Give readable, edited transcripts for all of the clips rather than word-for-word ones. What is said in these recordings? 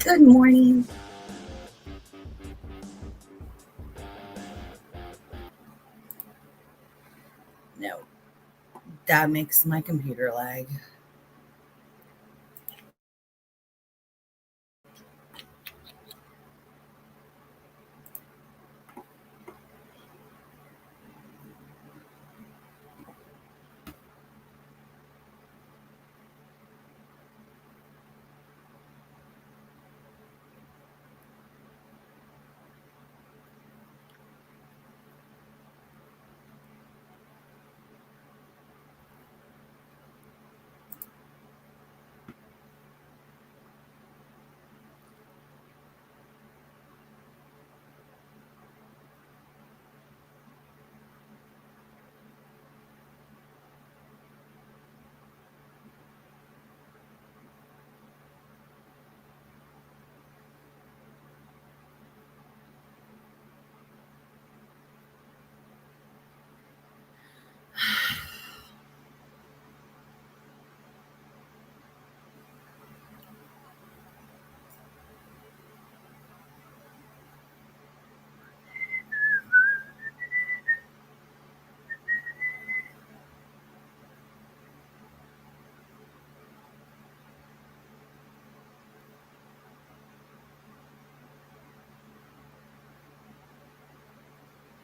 Good morning. No, that makes my computer lag.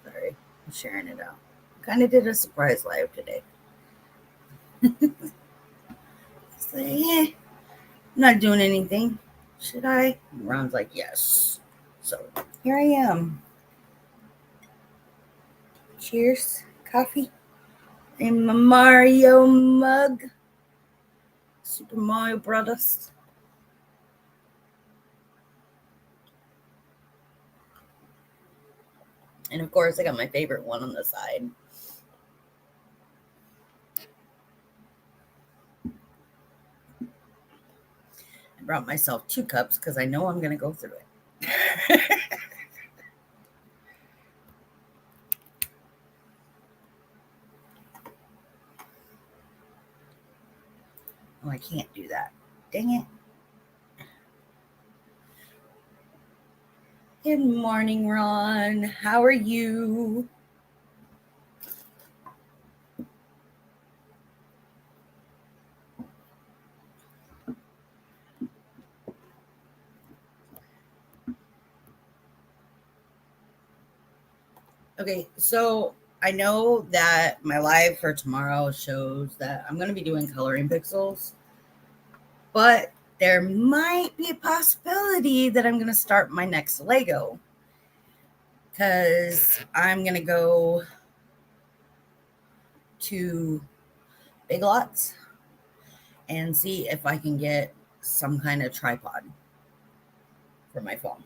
Sorry, I'm sharing it out. Kind of did a surprise live today. So, I'm not doing anything. Should I? Ron's like, yes. So, here I am. Cheers. Coffee. In my Mario mug. Super Mario Brothers. And of course, I got my favorite one on the side. I brought myself 2 cups because I know I'm going to go through it. Oh, I can't do that. Dang it. Good morning, Ron. How are you? Okay, so I know that my live for tomorrow shows that I'm going to be doing coloring pixels, but there might be a possibility that I'm going to start my next Lego because I'm going to go to Big Lots and see if I can get some kind of tripod for my phone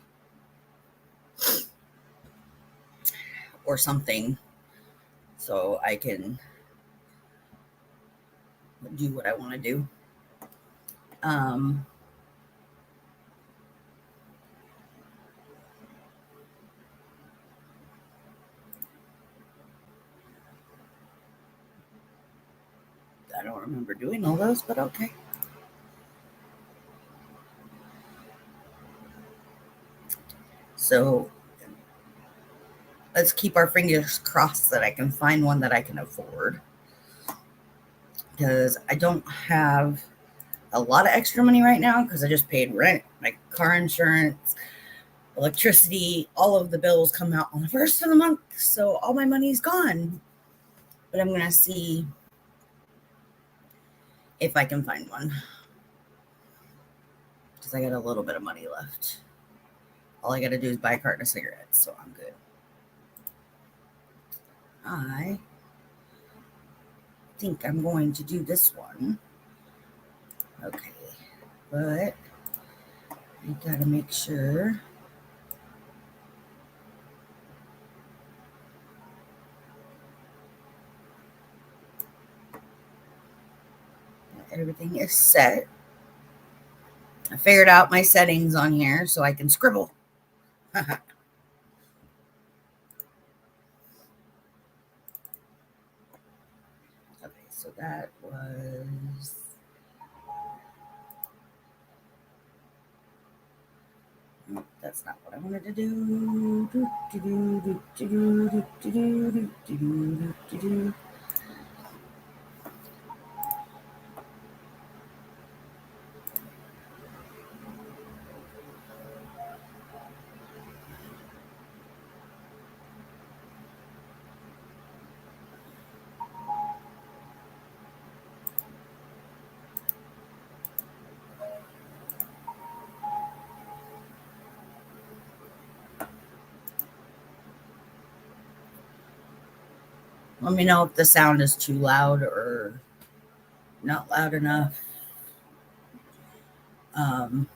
or something so I can do what I want to do. Um, I don't remember doing all those, but okay. So let's keep our fingers crossed that I can find one that I can afford because I don't have a lot of extra money right now because I just paid rent, my car insurance, electricity, all of the bills come out on the first of the month. So all my money's gone. But I'm going to see if I can find one because I got a little bit of money left. All I got to do is buy a carton of cigarettes, so I'm good. I think I'm going to do this one. Okay, but I gotta make sure. Everything is set. I figured out my settings on here so I can scribble. Okay, so that was No, that's not what I wanted to do. Do, do, do, do, do, do, do, do, do, do, do, do, do. Let me know if the sound is too loud or not loud enough. Um,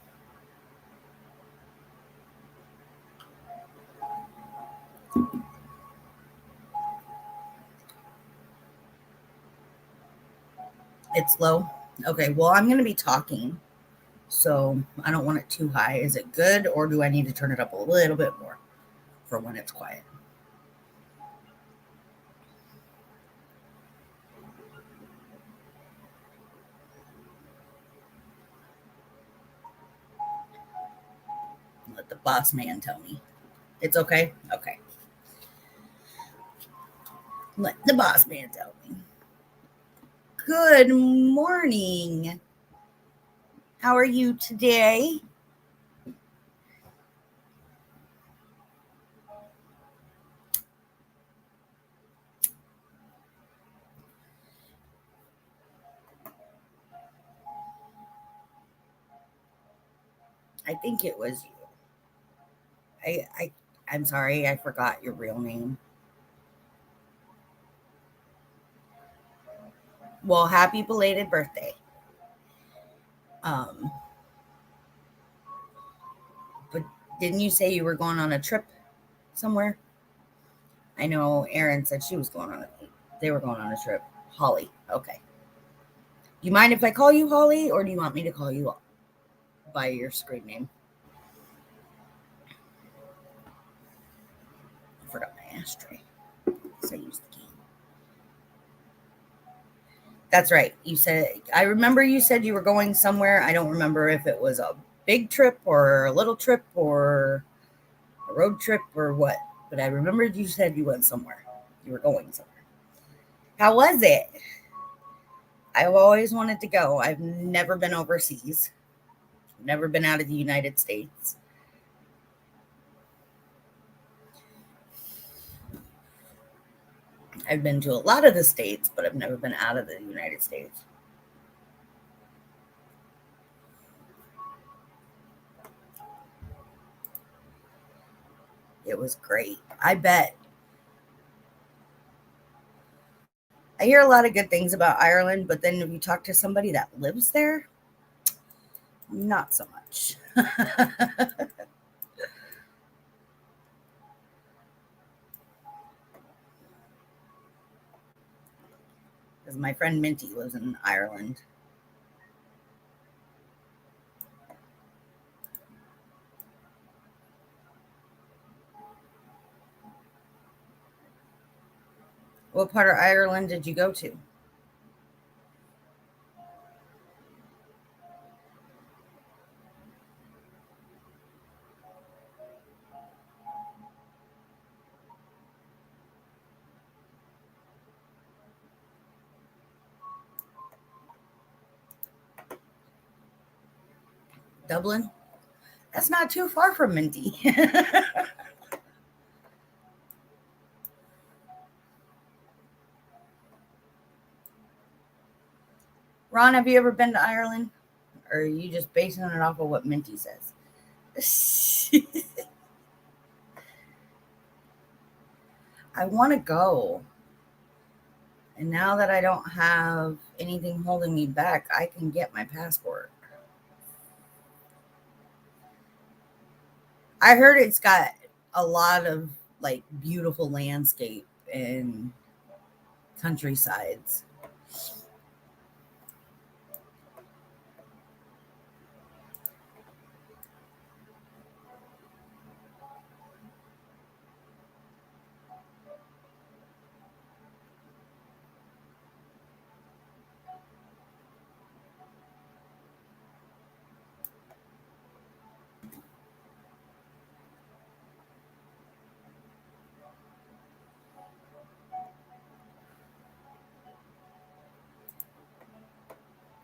it's low. Okay, well, I'm going to be talking, so I don't want it too high. Is it good, or do I need to turn it up a little bit more for when it's quiet? Let the boss man tell me. It's okay? Okay. Let the boss man tell me. Good morning. How are you today? I think it was you. I, I I'm sorry, I forgot your real name. Well, happy belated birthday. Um, but didn't you say you were going on a trip somewhere? I know Erin said she was going on a they were going on a trip. Holly. Okay. Do you mind if I call you Holly, or do you want me to call you by your screen name? I forgot my ashtray. So I used the key. That's right. You said, I remember you said you were going somewhere. I don't remember if it was a big trip or a little trip or a road trip or what, but I remembered you said you went somewhere. You were going somewhere. How was it? I've always wanted to go. I've never been overseas, never been out of the United States. I've been to a lot of the states, but I've never been out of the United States. It was great. I bet. I hear a lot of good things about Ireland, but then if you talk to somebody that lives there, not so much. Because my friend Minty lives in Ireland. What part of Ireland did you go to? Dublin? That's not too far from Minty. Ron, have you ever been to Ireland? Or are you just basing it off of what Minty says? I want to go. And now that I don't have anything holding me back, I can get my passport. I heard it's got a lot of like beautiful landscape and countrysides.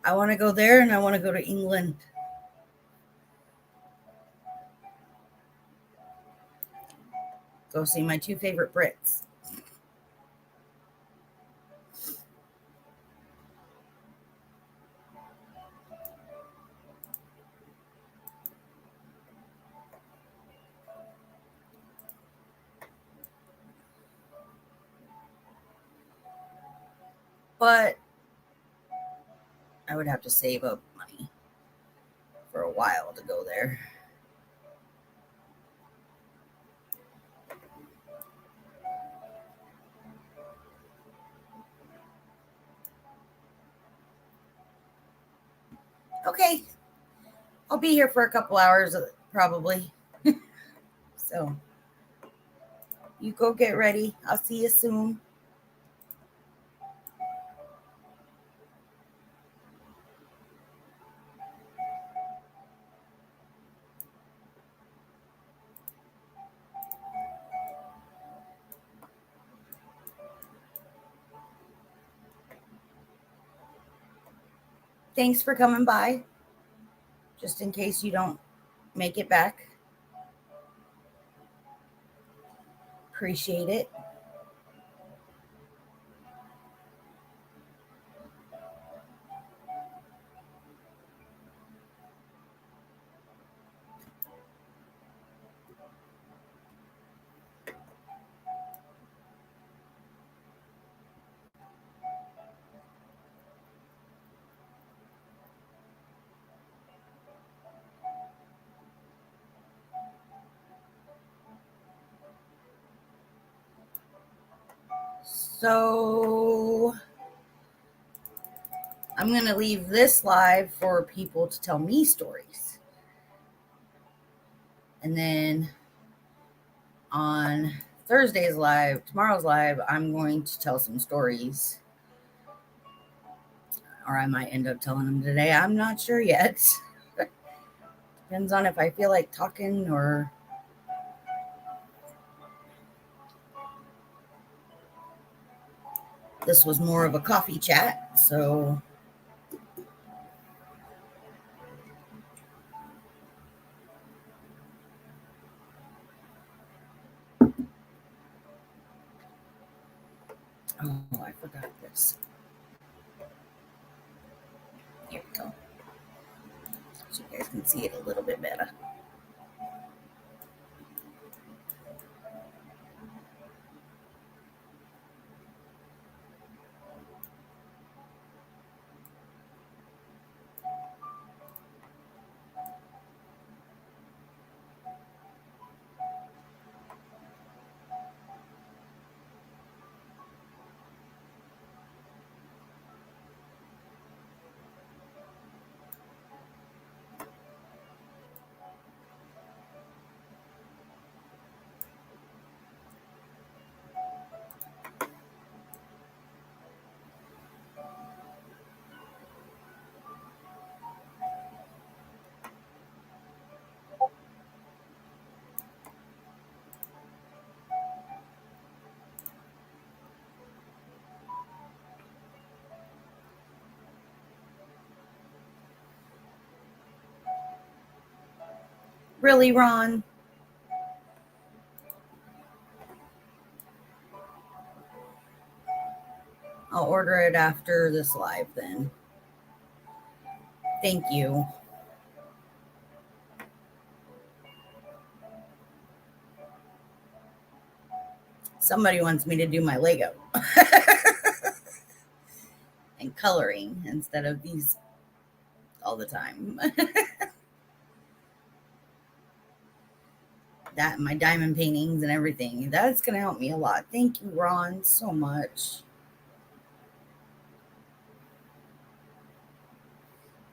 I want to go there and I want to go to England. Go see my two favorite Brits. But I would have to save up money for a while to go there. Okay. I'll be here for a couple hours, probably. So you go get ready. I'll see you soon. Thanks for coming by. Just in case you don't make it back. Appreciate it. So I'm going to leave this live for people to tell me stories. And then on Thursday's live, tomorrow's live, I'm going to tell some stories. Or I might end up telling them today. I'm not sure yet. Depends on if I feel like talking or... This was more of a coffee chat, so... Oh, I forgot this. Here we go. So you guys can see it a little bit better. Really, Ron? I'll order it after this live then. Thank you. Somebody wants me to do my Lego and coloring instead of these all the time. That, my diamond paintings and everything. That's going to help me a lot. Thank you, Ron, so much.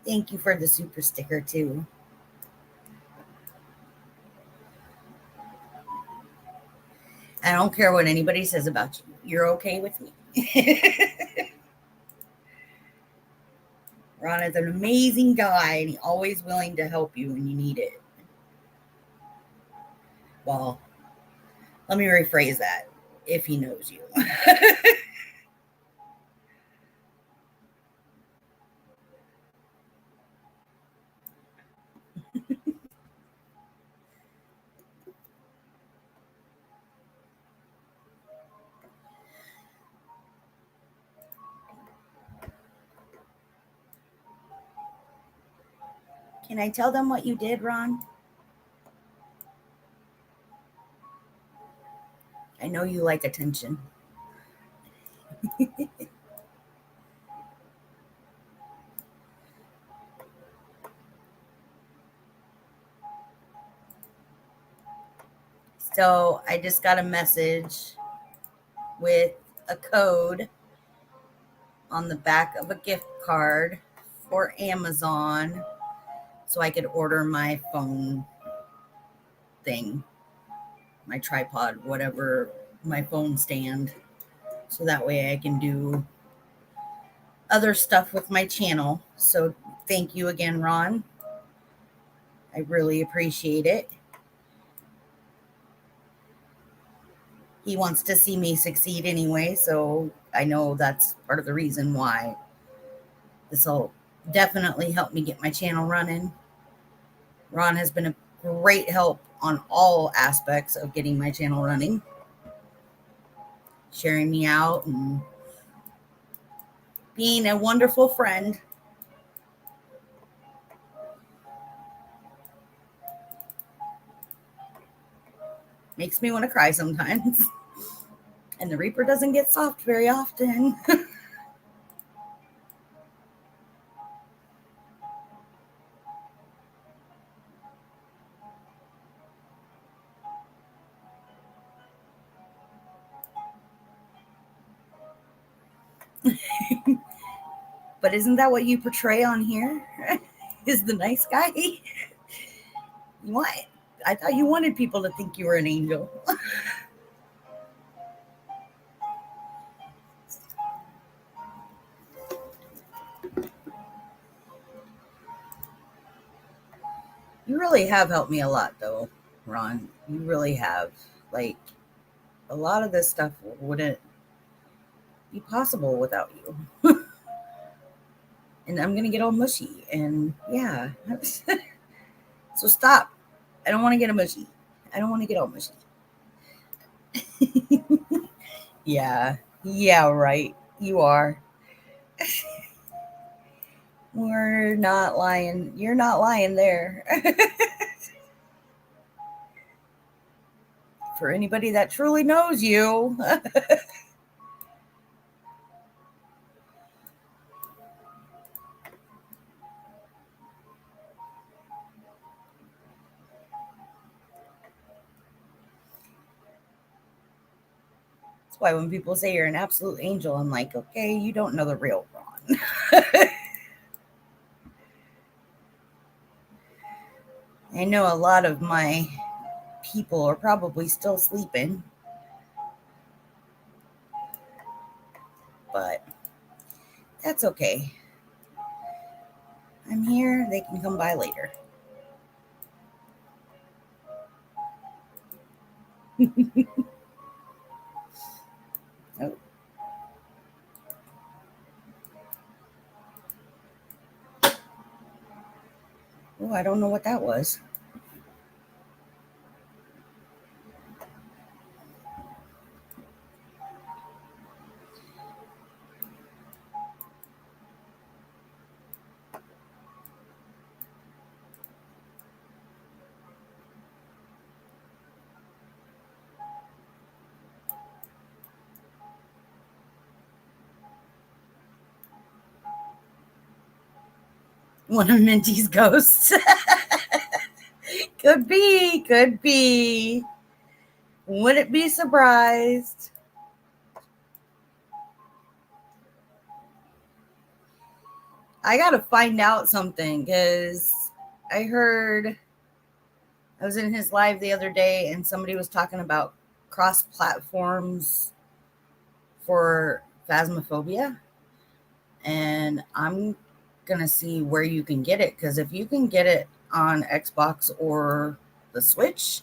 Thank you for the super sticker, too. I don't care what anybody says about you. You're okay with me. Ron is an amazing guy, and he's always willing to help you when you need it. Well, let me rephrase that. If he knows you. Can I tell them what you did, Ron? I know you like attention. So I just got a message with a code on the back of a gift card for Amazon so I could order my phone thing, my tripod, whatever, my phone stand. So that way I can do other stuff with my channel. So thank you again, Ron. I really appreciate it. He wants to see me succeed anyway, so I know that's part of the reason why. This will definitely help me get my channel running. Ron has been a great help on all aspects of getting my channel running, sharing me out and being a wonderful friend. Makes me want to cry sometimes. And the Reaper doesn't get soft very often. But isn't that what you portray on here? Is the nice guy? What? I thought you wanted people to think you were an angel. You really have helped me a lot, though, Ron. You really have. Like, a lot of this stuff wouldn't be possible without you. And I'm going to get all mushy. And yeah. So stop. I don't want to get a mushy. I don't want to get all mushy. Yeah. Yeah, right. You are. We're not lying. You're not lying there. For anybody that truly knows you. That's why when people say you're an absolute angel, I'm like, okay, you don't know the real Ron. I know a lot of my people are probably still sleeping, but that's okay. I'm here. They can come by later. Oh. Oh, I don't know what that was. One of Minty's ghosts. Could be. Could be. Wouldn't be surprised. I got to find out something because I heard I was in his live the other day and somebody was talking about cross platforms for Phasmophobia. And I'm going to see where you can get it because if you can get it on Xbox or the Switch,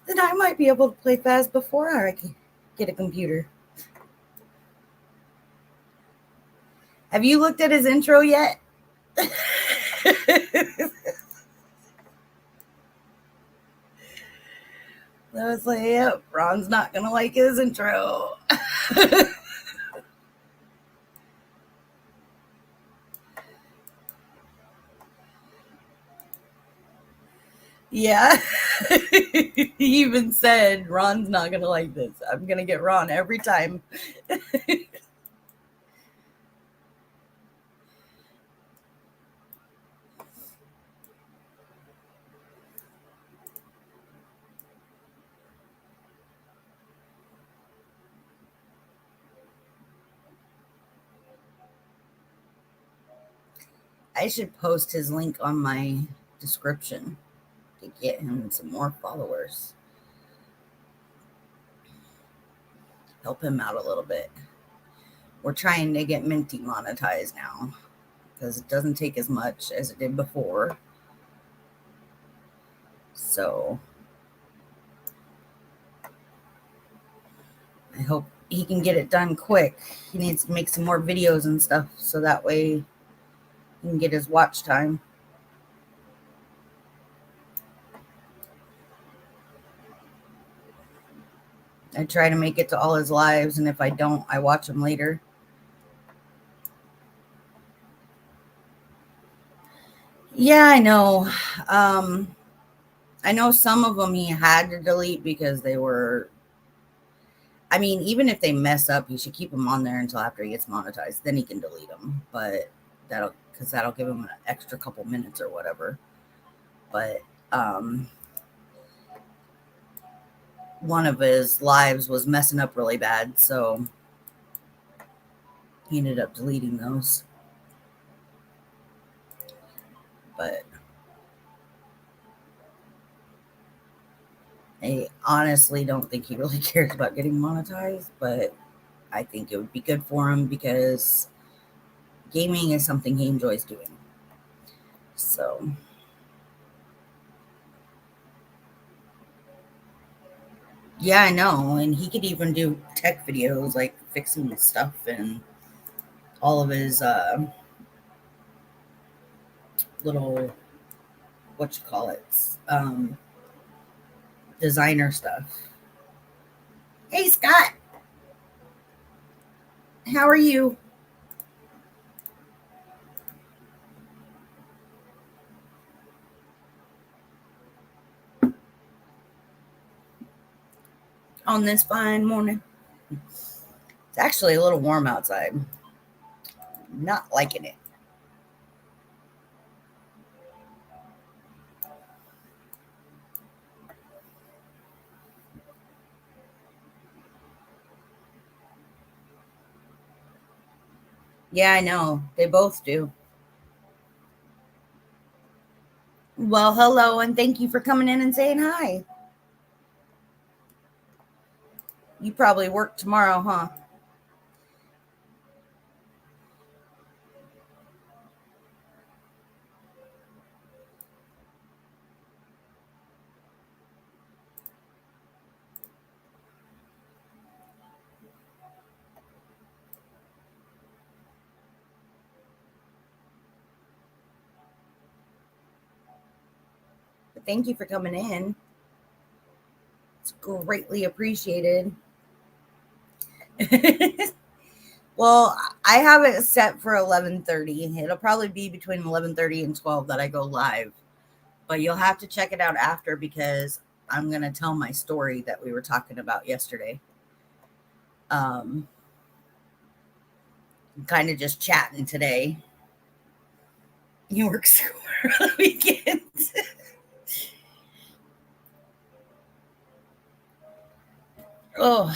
then I might be able to play Phas before I can get a computer. Have you looked at his intro yet? I was like, yep, Ron's not going to like his intro. Yeah. He even said, Ron's not going to like this. I'm going to get Ron every time. I should post his link on my description to get him some more followers. Help him out a little bit. We're trying to get Minty monetized now because it doesn't take as much as it did before. So I hope he can get it done quick. He needs to make some more videos and stuff so that way he can get his watch time. I try to make it to all his lives, and if I don't, I watch them later. Yeah, I know. I know some of them he had to delete because they were, I mean, even if they mess up, you should keep them on there until after he gets monetized. Then he can delete them. But that'll give him an extra couple minutes or whatever. But one of his lives was messing up really bad, so he ended up deleting those. But I honestly don't think he really cares about getting monetized, but I think it would be good for him because gaming is something he enjoys doing. So yeah, I know. And he could even do tech videos like fixing stuff and all of his little, what you call it, designer stuff. Hey, Scott, how are you? On this fine morning. It's actually a little warm outside. Not liking it. Yeah, I know. They both do. Well, hello, and thank you for coming in and saying hi. You probably work tomorrow, huh? But thank you for coming in. It's greatly appreciated. Well, I have it set for 11:30. It'll probably be between 11:30 and 12 that I go live. But you'll have to check it out after because I'm going to tell my story that we were talking about yesterday. Kind of just chatting today. You work school on the weekends. Oh,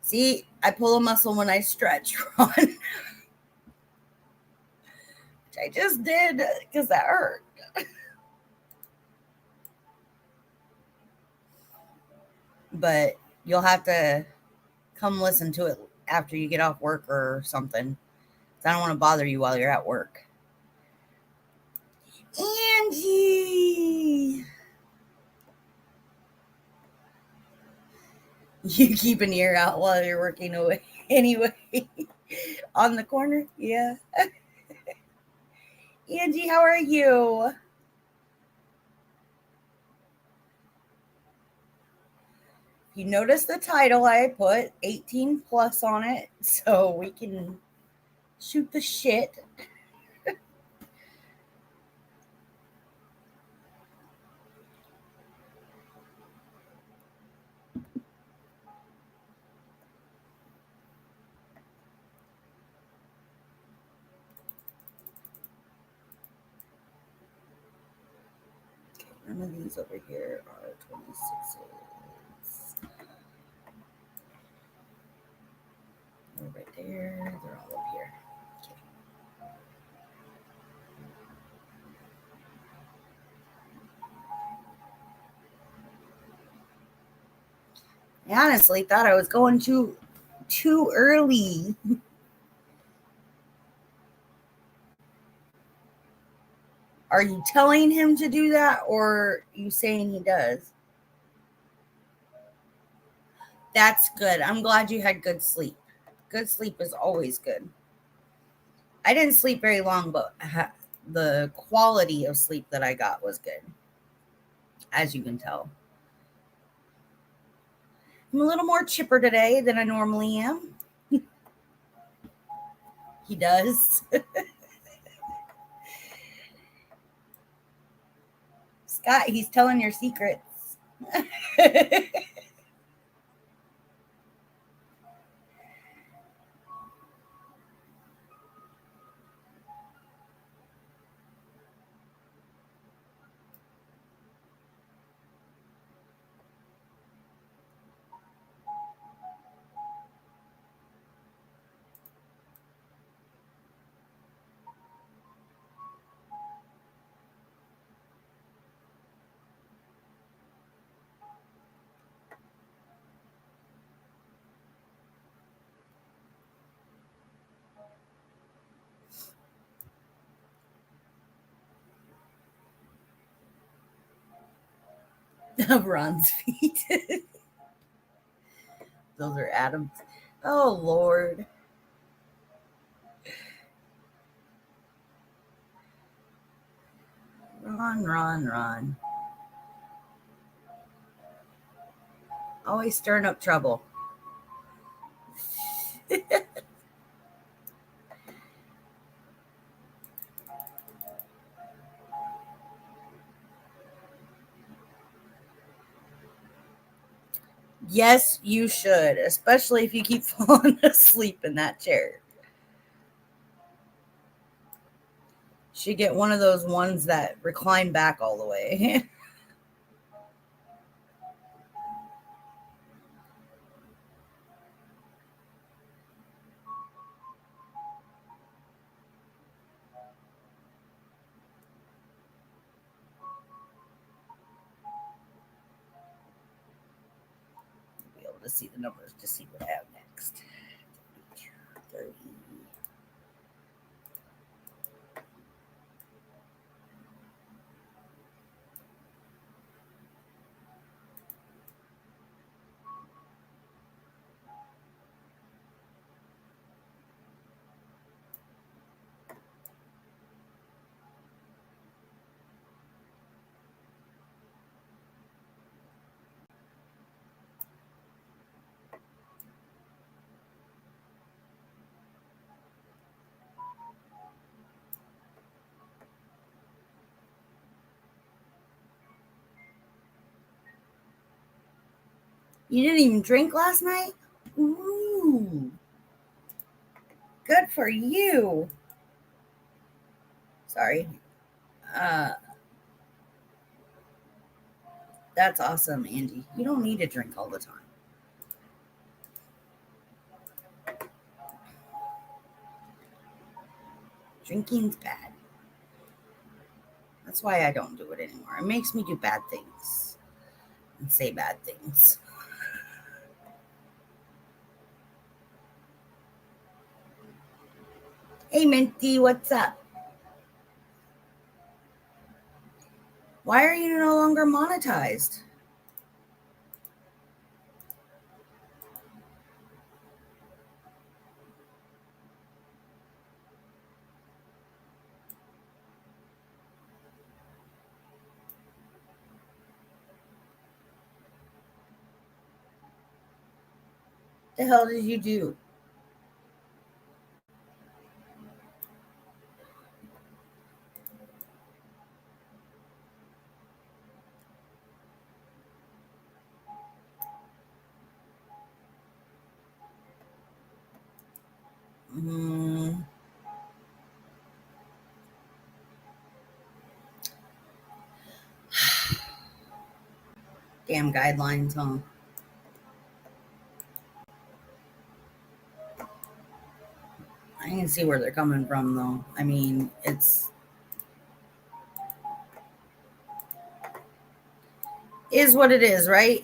see, I pull a muscle when I stretch, Ron. Which I just did because that hurt. But you'll have to come listen to it after you get off work or something. I don't want to bother you while you're at work. Angie! You keep an ear out while you're working away anyway. On the corner? Yeah. Angie, how are you? You notice the title I put 18 plus on it so we can shoot the shit. None of these over here are 26s. They're right there. They're all up here. I honestly thought I was going too early. Are you telling him to do that, or you saying he does? That's good. I'm glad you had good sleep. Good sleep is always good. I didn't sleep very long, but the quality of sleep that I got was good, as you can tell. I'm a little more chipper today than I normally am. He does. Scott, he's telling your secrets. Of Ron's feet. Those are Adam's. Oh, Lord. Ron. Always stirring up trouble. Yes, you should, especially if you keep falling asleep in that chair. Should get one of those ones that recline back all the way. Be able to see the numbers to see what I have next. 30. You didn't even drink last night? Ooh. Good for you. Sorry. That's awesome, Andy. You don't need to drink all the time. Drinking's bad. That's why I don't do it anymore. It makes me do bad things and say bad things. Hey, Minty, what's up? Why are you no longer monetized? The hell did you do? Damn guidelines, huh? I can see where they're coming from, though. I mean, it's is what it is, right?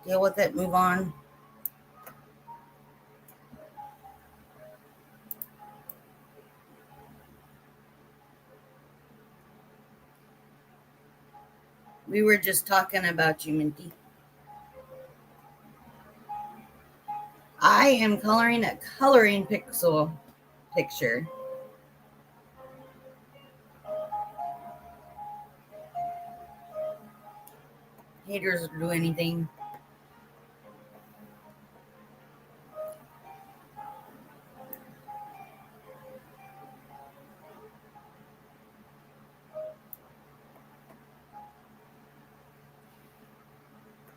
Deal with it, move on. We were just talking about you, Minty. I am coloring a coloring pixel picture. Haters do anything.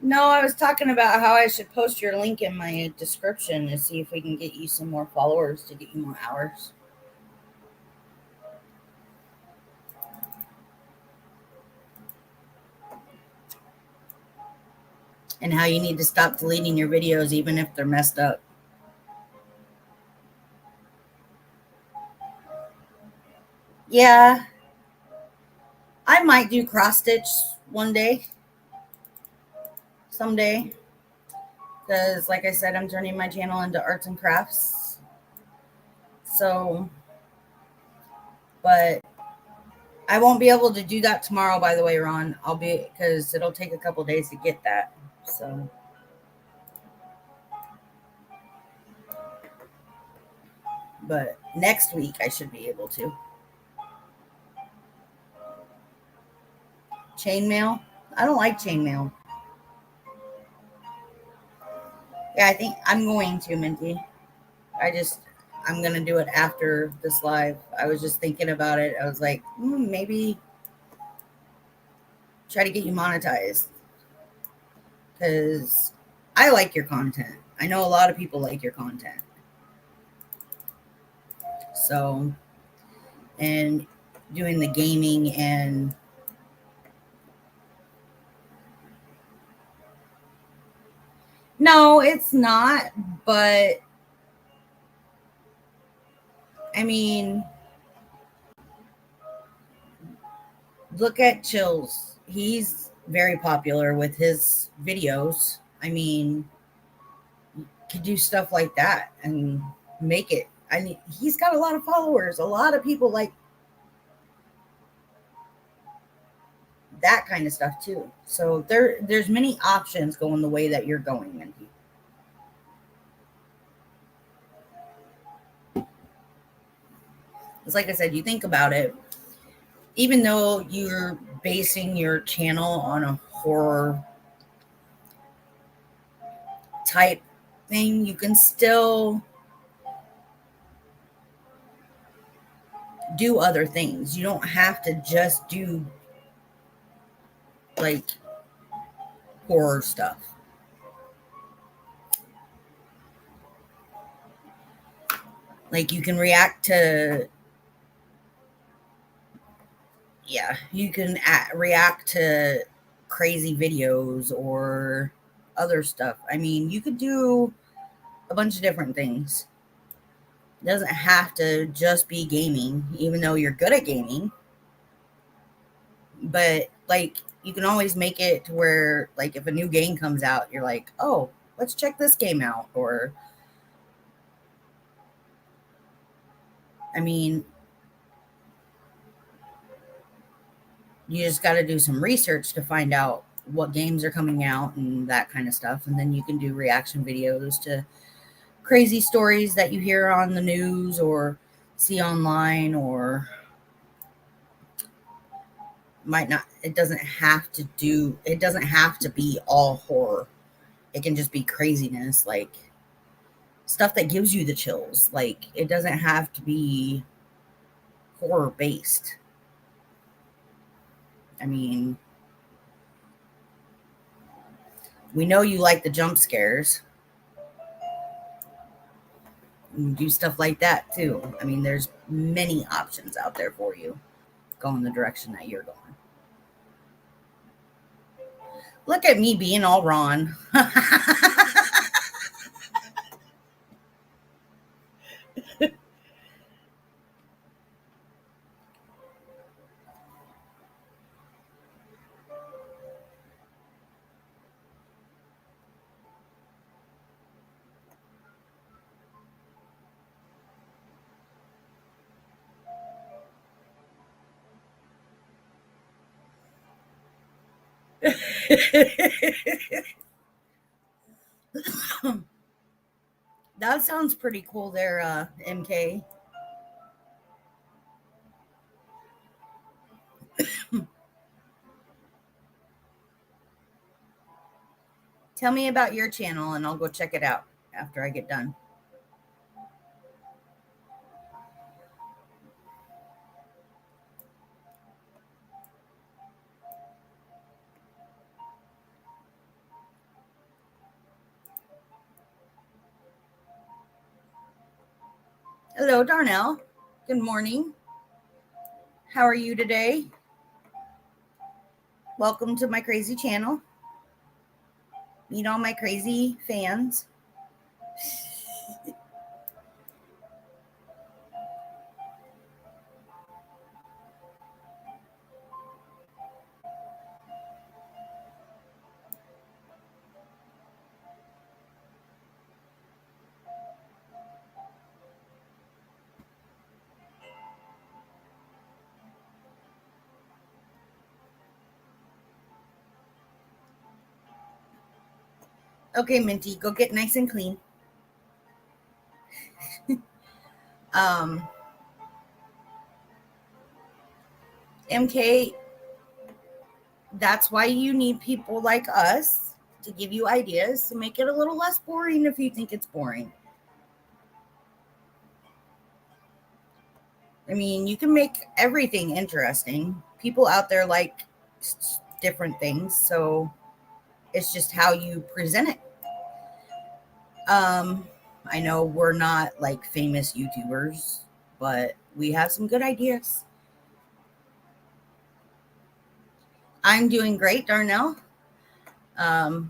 No, I was talking about how I should post your link in my description to see if we can get you some more followers to get you more hours. And how you need to stop deleting your videos even if they're messed up. Yeah, I might do cross stitch one day, someday. Because, like I said, I'm turning my channel into arts and crafts. So, but I won't be able to do that tomorrow, by the way, Ron. I'll be, because it'll take a couple days to get that. So, but next week I should be able to. Chainmail? I don't like chainmail. Yeah, I think I'm going to, Minty. I'm going to do it after this live. I was just thinking about it. I was like, maybe try to get you monetized. Because I like your content. I know a lot of people like your content. So, and doing the gaming and no, it's not, but I mean, look at Chills. He's very popular with his videos. I mean, could do stuff like that and make it. I mean, he's got a lot of followers. A lot of people like that kind of stuff too. So there's many options going the way that you're going, Minty. It's like I said, you think about it, even though you're basing your channel on a horror type thing, you can still do other things. You don't have to just do like horror stuff. Like you can react to, you can react to crazy videos or other stuff. I mean, you could do a bunch of different things. It doesn't have to just be gaming, even though you're good at gaming. But like, you can always make it to where, like, if a new game comes out, you're like, oh, let's check this game out. Or, I mean, you just got to do some research to find out what games are coming out and that kind of stuff. And then you can do reaction videos to crazy stories that you hear on the news or see online, or might not. It doesn't have to be all horror. It can just be craziness, like stuff that gives you the chills. Like, it doesn't have to be horror based. I mean, we know you like the jump scares. You do stuff like that too. I mean, there's many options out there for you. Go in the direction that you're going. Look at me being all Ron. That sounds pretty cool there, MK. Tell me about your channel and I'll go check it out after I get done. Hello, Darnell. Good morning. How are you today? Welcome to my crazy channel. Meet all my crazy fans. Okay, Minty, go get nice and clean. MK, that's why you need people like us to give you ideas to make it a little less boring if you think it's boring. I mean, you can make everything interesting. People out there like different things, so it's just how you present it. I know we're not like famous YouTubers, but we have some good ideas. I'm doing great, Darnell. After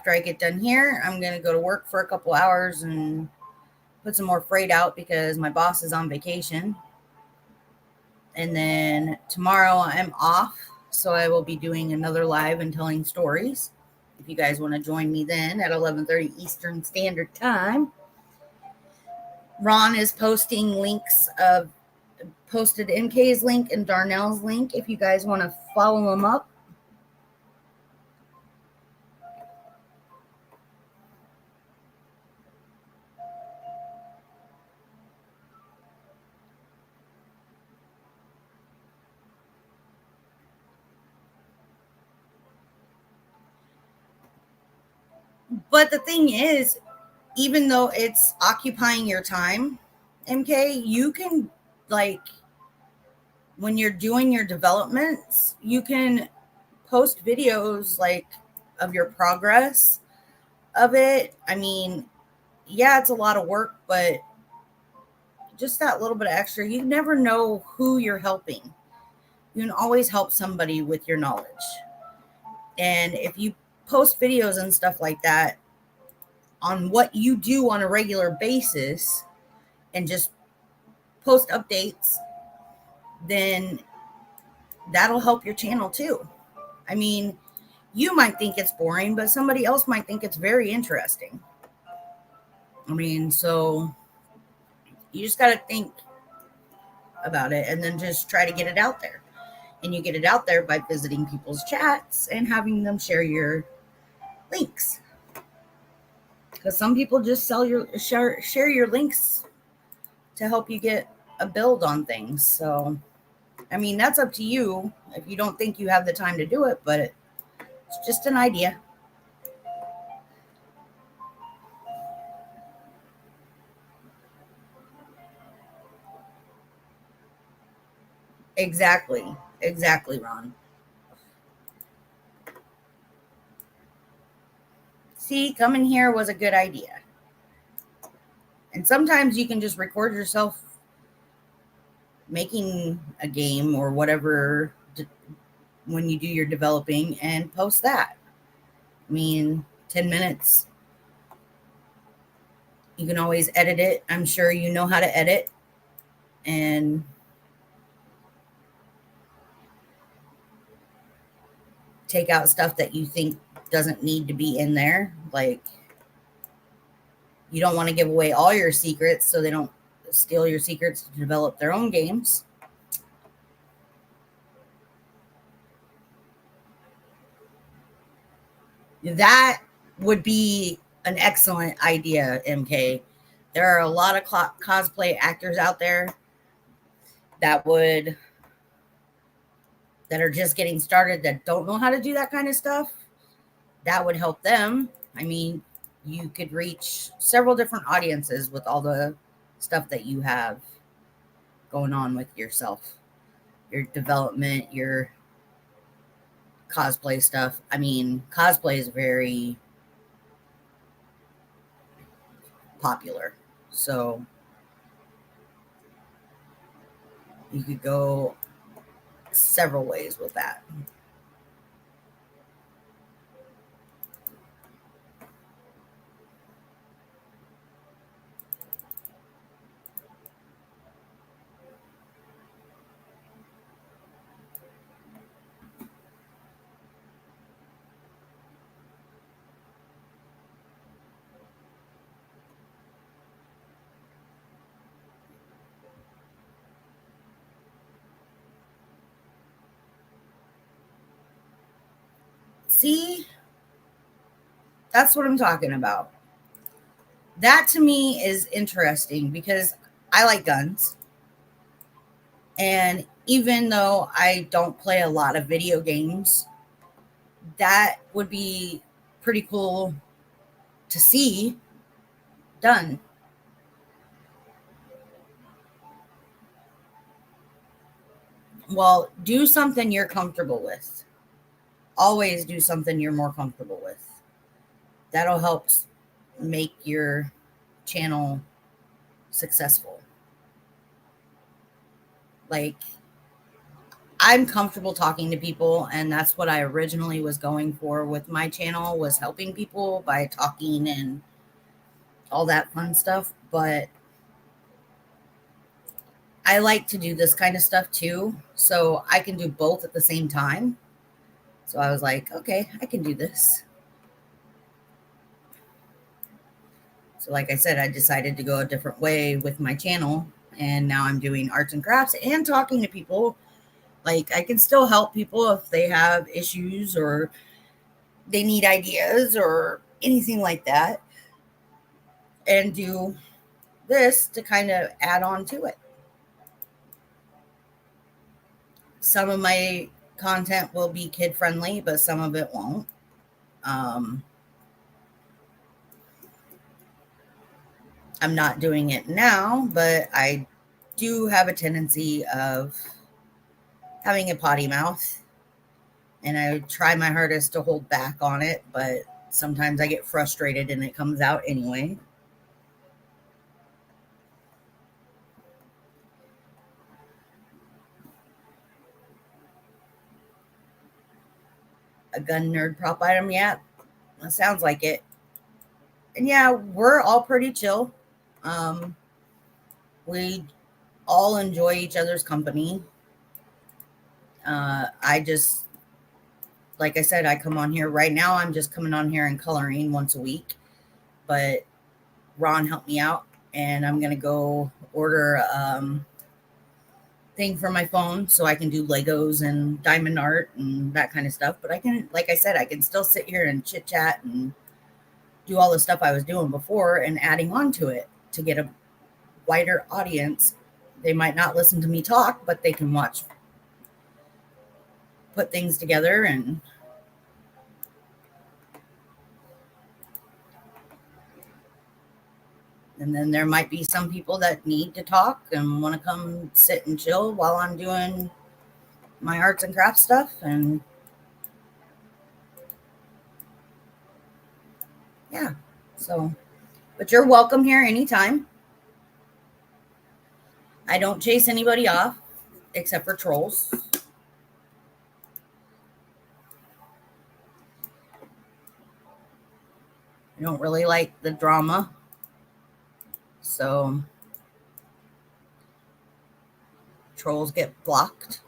I get done here, I'm going to go to work for a couple hours and put some more freight out because my boss is on vacation. And then tomorrow I'm off, so I will be doing another live and telling stories. If you guys want to join me then at 11:30 Eastern Standard Time. Ron is posting links of posted MK's link and Darnell's link if you guys want to follow them up. But the thing is, even though it's occupying your time, MK, you can, like, when you're doing your developments, you can post videos like of your progress of it. I mean, yeah, it's a lot of work, but just that little bit of extra, you never know who you're helping. You can always help somebody with your knowledge. And if you post videos and stuff like that on what you do on a regular basis and just post updates, then that'll help your channel too. I mean, you might think it's boring, but somebody else might think it's very interesting. I mean, so you just got to think about it and then just try to get it out there. And you get it out there by visiting people's chats and having them share your links. Because some people just share your links to help you get a build on things. So, I mean, that's up to you if you don't think you have the time to do it, but it's just an idea. Exactly. Exactly, Ron. See, coming here was a good idea. And sometimes you can just record yourself making a game or whatever when you do your developing and post that. I mean, 10 minutes. You can always edit it. I'm sure you know how to edit and take out stuff that you think doesn't need to be in there. Like, you don't want to give away all your secrets so they don't steal your secrets to develop their own games. That would be an excellent idea, MK. There are a lot of cosplay actors out there that would that are just getting started that don't know how to do that kind of stuff. That would help them. I mean, you could reach several different audiences with all the stuff that you have going on with yourself, your development, your cosplay stuff. I mean, cosplay is very popular. So you could go several ways with that. See, that's what I'm talking about. That to me is interesting because I like guns. And even though I don't play a lot of video games, that would be pretty cool to see done. Well, do something you're comfortable with. Always do something you're more comfortable with. That'll help make your channel successful. Like, I'm comfortable talking to people, and that's what I originally was going for with my channel, was helping people by talking and all that fun stuff. But I like to do this kind of stuff too, so I can do both at the same time. So I was like, okay, I can do this. So like I said, I decided to go a different way with my channel, and now I'm doing arts and crafts and talking to people. Like, I can still help people if they have issues or they need ideas or anything like that, and do this to kind of add on to it. Some of my content will be kid friendly, but some of it won't. Um, I'm not doing it now, but I do have a tendency of having a potty mouth, and I try my hardest to hold back on it, but sometimes I get frustrated and it comes out anyway. A gun nerd prop item, yeah, that sounds like it. And yeah, we're all pretty chill. Um, we all enjoy each other's company. I just, like I said, I come on here right now. I'm just coming on here and coloring once a week, but Ron helped me out, and I'm gonna go order thing for my phone so I can do Legos and diamond art and that kind of stuff. But I can, like I said, I can still sit here and chit chat and do all the stuff I was doing before and adding on to it to get a wider audience. They might not listen to me talk, but they can watch, put things together, and then there might be some people that need to talk and want to come sit and chill while I'm doing my arts and crafts stuff. And yeah, so, but you're welcome here anytime. I don't chase anybody off except for trolls. I don't really like the drama. So trolls get blocked.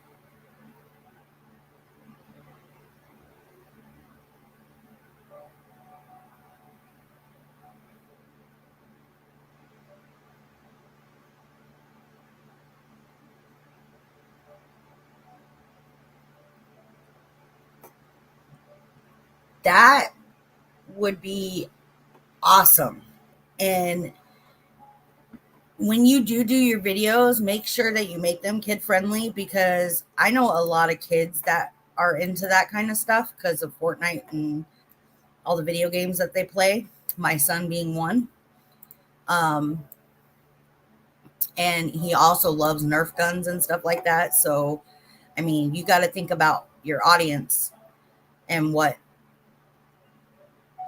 That would be awesome. And when you do your videos, make sure that you make them kid friendly, because I know a lot of kids that are into that kind of stuff because of Fortnite and all the video games that they play, my son being one. And he also loves Nerf guns and stuff like that. So, I mean, you got to think about your audience and what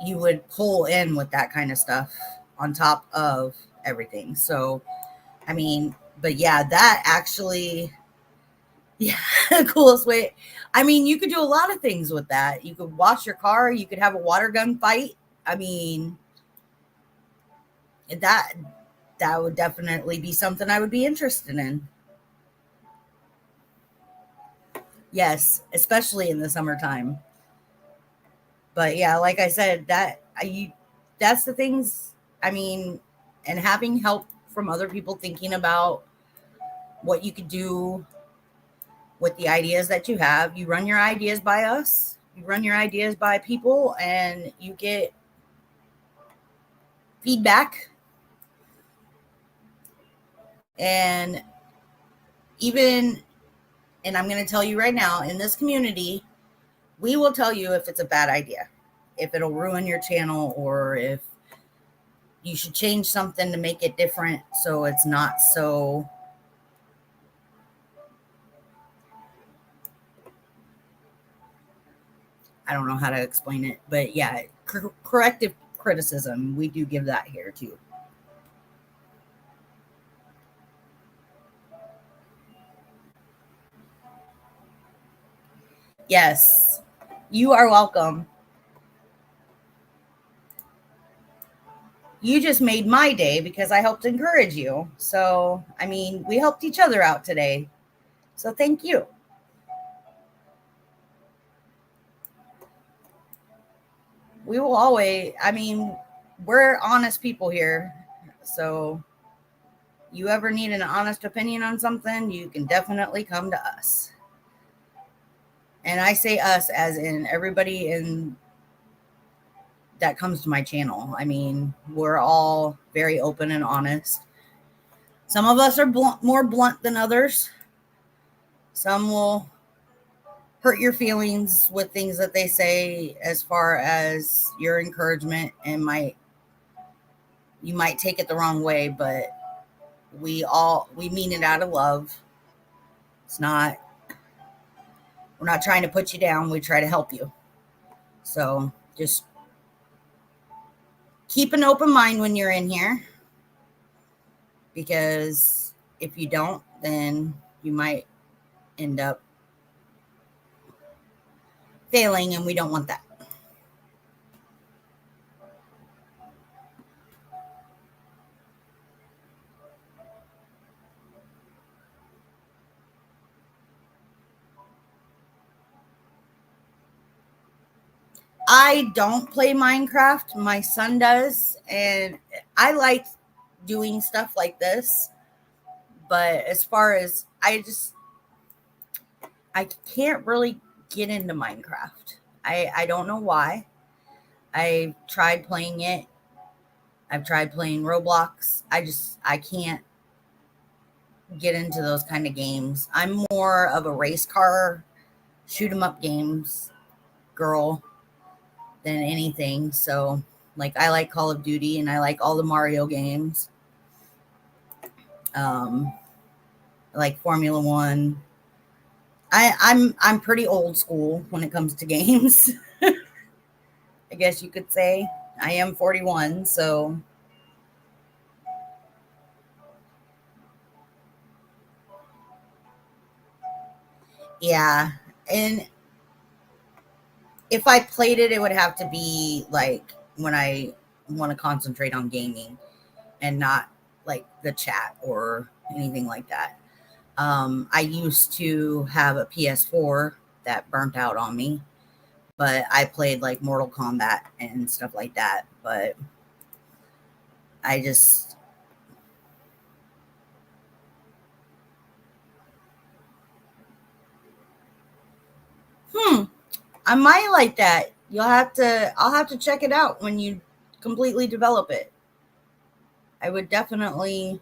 you would pull in with that kind of stuff on top of everything. So, I mean, but yeah, that actually, yeah, the coolest way. I mean, you could do a lot of things with that. You could wash your car, you could have a water gun fight. I mean, that would definitely be something I would be interested in. Yes, especially in the summertime. But yeah, like I said, that's the things. I mean, and having help from other people thinking about what you could do with the ideas that you have. You run your ideas by us, you run your ideas by people, and you get feedback. And even, and I'm going to tell you right now, in this community, we will tell you if it's a bad idea, if it'll ruin your channel, or if you should change something to make it different so it's not so, I don't know how to explain it, but yeah, corrective criticism, we do give that here too. Yes, you are welcome. You just made my day because I helped encourage you. So, I mean, we helped each other out today. So, thank you. We will always, I mean, we're honest people here. So, you ever need an honest opinion on something, you can definitely come to us. And I say us as in everybody in that comes to my channel. I mean, we're all very open and honest. Some of us are more blunt than others. Some will hurt your feelings with things that they say as far as your encouragement, and you might take it the wrong way, but we mean it out of love. It's not, we're not trying to put you down, we try to help you. So just keep an open mind when you're in here, because if you don't, then you might end up failing, and we don't want that. I don't play Minecraft. My son does, and I like doing stuff like this. But as far as I can't really get into Minecraft. I don't know why. I tried playing it. I've tried playing Roblox. I can't get into those kind of games. I'm more of a race car, shoot 'em up games girl than anything. So, like, I like Call of Duty and I like all the Mario games. I like Formula One. I'm pretty old school when it comes to games. I guess you could say. I am 41, so yeah. And if I played it, it would have to be like when I want to concentrate on gaming and not like the chat or anything like that. I used to have a PS4 that burnt out on me, but I played like Mortal Kombat and stuff like that. But I just, hmm, I might like that. I'll have to check it out when you completely develop it. I would definitely,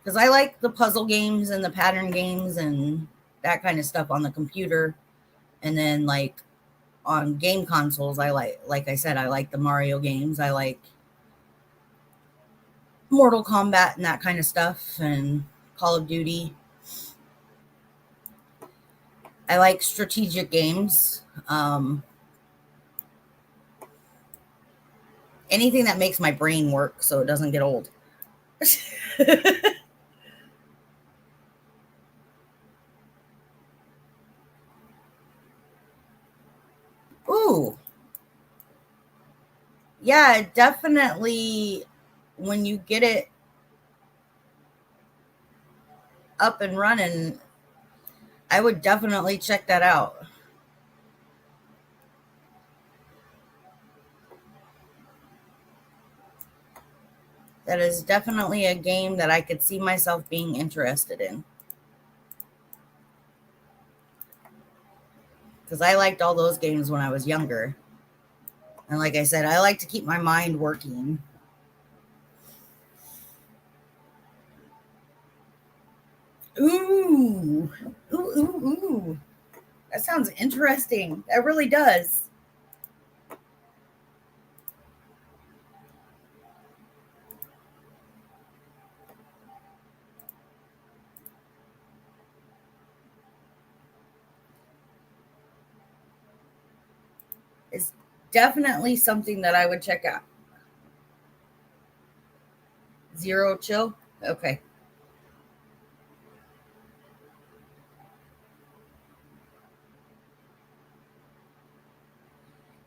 because I like the puzzle games and the pattern games and that kind of stuff on the computer. And then like on game consoles, like I said, I like the Mario games. I like Mortal Kombat and that kind of stuff and Call of Duty. I like strategic games. Anything that makes my brain work so it doesn't get old. Ooh, yeah, definitely. When you get it up and running, I would definitely check that out. That is definitely a game that I could see myself being interested in because I liked all those games when I was younger. And like I said, I like to keep my mind working. Ooh, ooh, ooh, ooh. That sounds interesting. That really does. It's definitely something that I would check out. Zero chill. Okay.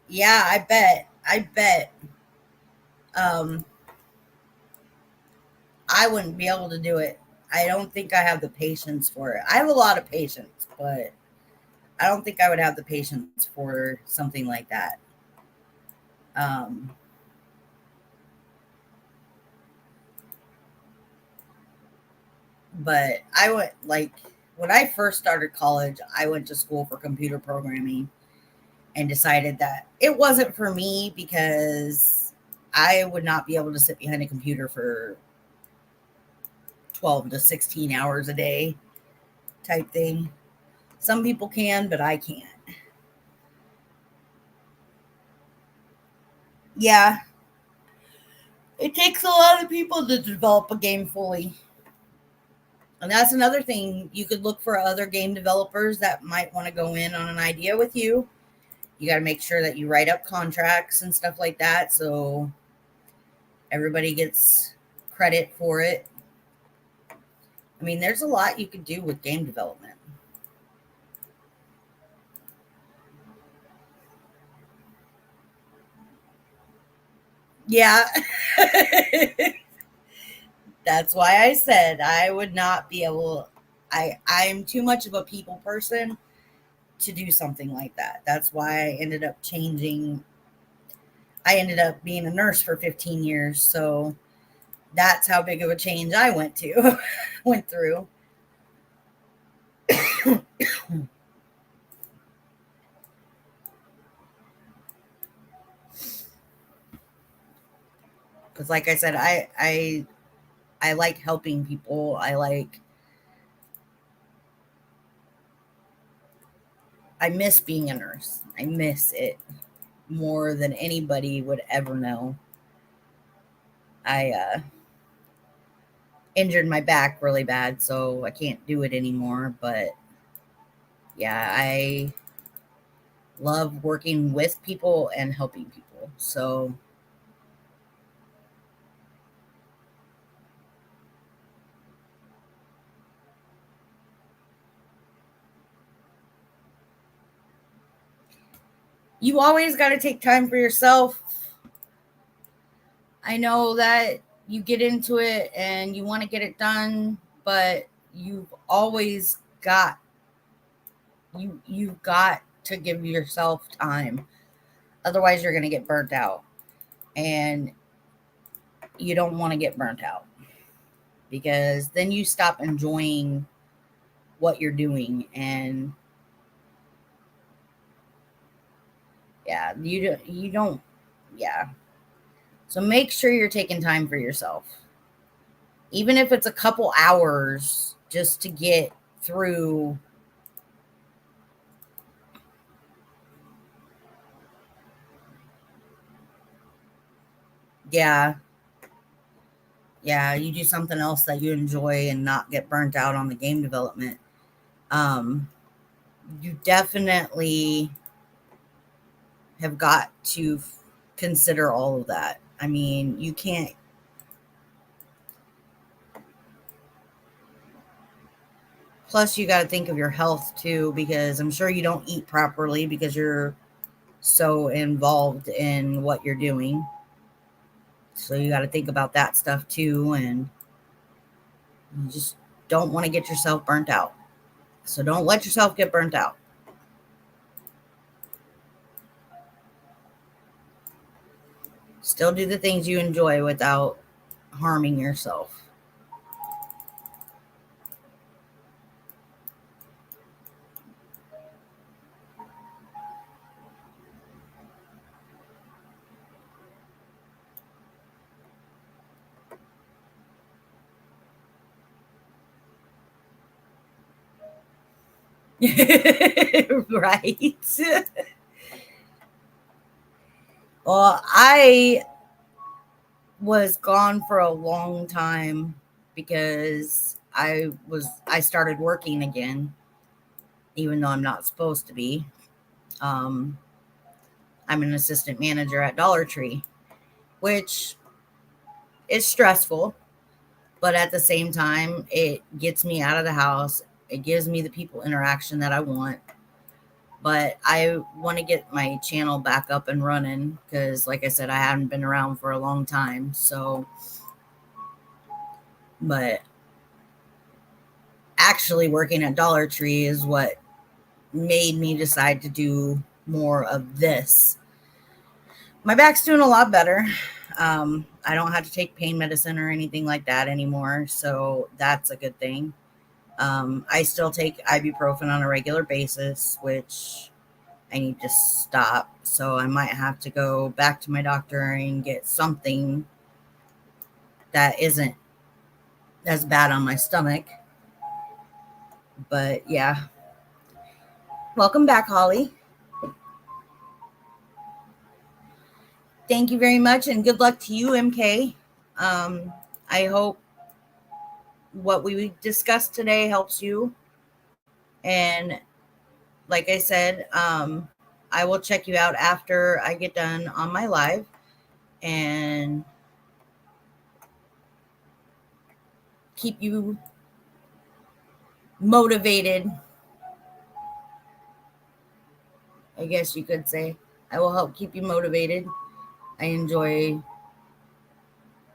Yeah, I bet. I bet. Um, I wouldn't be able to do it. I don't think I have the patience for it. I have a lot of patience, but I don't think I would have the patience for something like that. Um, but I would like when I first started college, I went to school for computer programming and decided that it wasn't for me because I would not be able to sit behind a computer for 12 to 16 hours a day type thing. Some people can, but I can't. Yeah, it takes a lot of people to develop a game fully. And that's another thing. You could look for other game developers that might want to go in on an idea with you. You got to make sure that you write up contracts and stuff like that so everybody gets credit for it. I mean, there's a lot you could do with game development. Yeah. That's why I said I would not be able I'm too much of a people person to do something like that. That's why I ended up changing. I ended up being a nurse for 15 years, so that's how big of a change I went through. Cuz like I said, I like helping people. I miss being a nurse. I miss it more than anybody would ever know. I injured my back really bad, so I can't do it anymore. But yeah, I love working with people and helping people. So you always got to take time for yourself. I know that you get into it and you want to get it done, but you've always got you've got to give yourself time. Otherwise you're going to get burnt out. And you don't want to get burnt out because then you stop enjoying what you're doing. And yeah, you don't yeah. So make sure you're taking time for yourself. Even if it's a couple hours just to get through. Yeah. Yeah, you do something else that you enjoy and not get burnt out on the game development. You definitely have got to consider all of that. I mean, you can't. Plus, you got to think of your health too, because I'm sure you don't eat properly because you're so involved in what you're doing. So you got to think about that stuff too. And you just don't want to get yourself burnt out. So don't let yourself get burnt out. Still do the things you enjoy without harming yourself. Right. Well, I was gone for a long time because I started working again, even though I'm not supposed to be. Um, I'm an assistant manager at Dollar Tree, which is stressful, but at the same time, it gets me out of the house. It gives me the people interaction that I want. But I want to get my channel back up and running because, like I said, I haven't been around for a long time. So, but actually working at Dollar Tree is what made me decide to do more of this. My back's doing a lot better. I don't have to take pain medicine or anything like that anymore. So that's a good thing. I still take ibuprofen on a regular basis, which I need to stop. So I might have to go back to my doctor and get something that isn't as bad on my stomach. But yeah. Welcome back, Holly. Thank you very much and good luck to you, MK. I hope what we discussed today helps you. And like I said, I will check you out after I get done on my live and keep you motivated. I guess you could say. I will help keep you motivated. I enjoy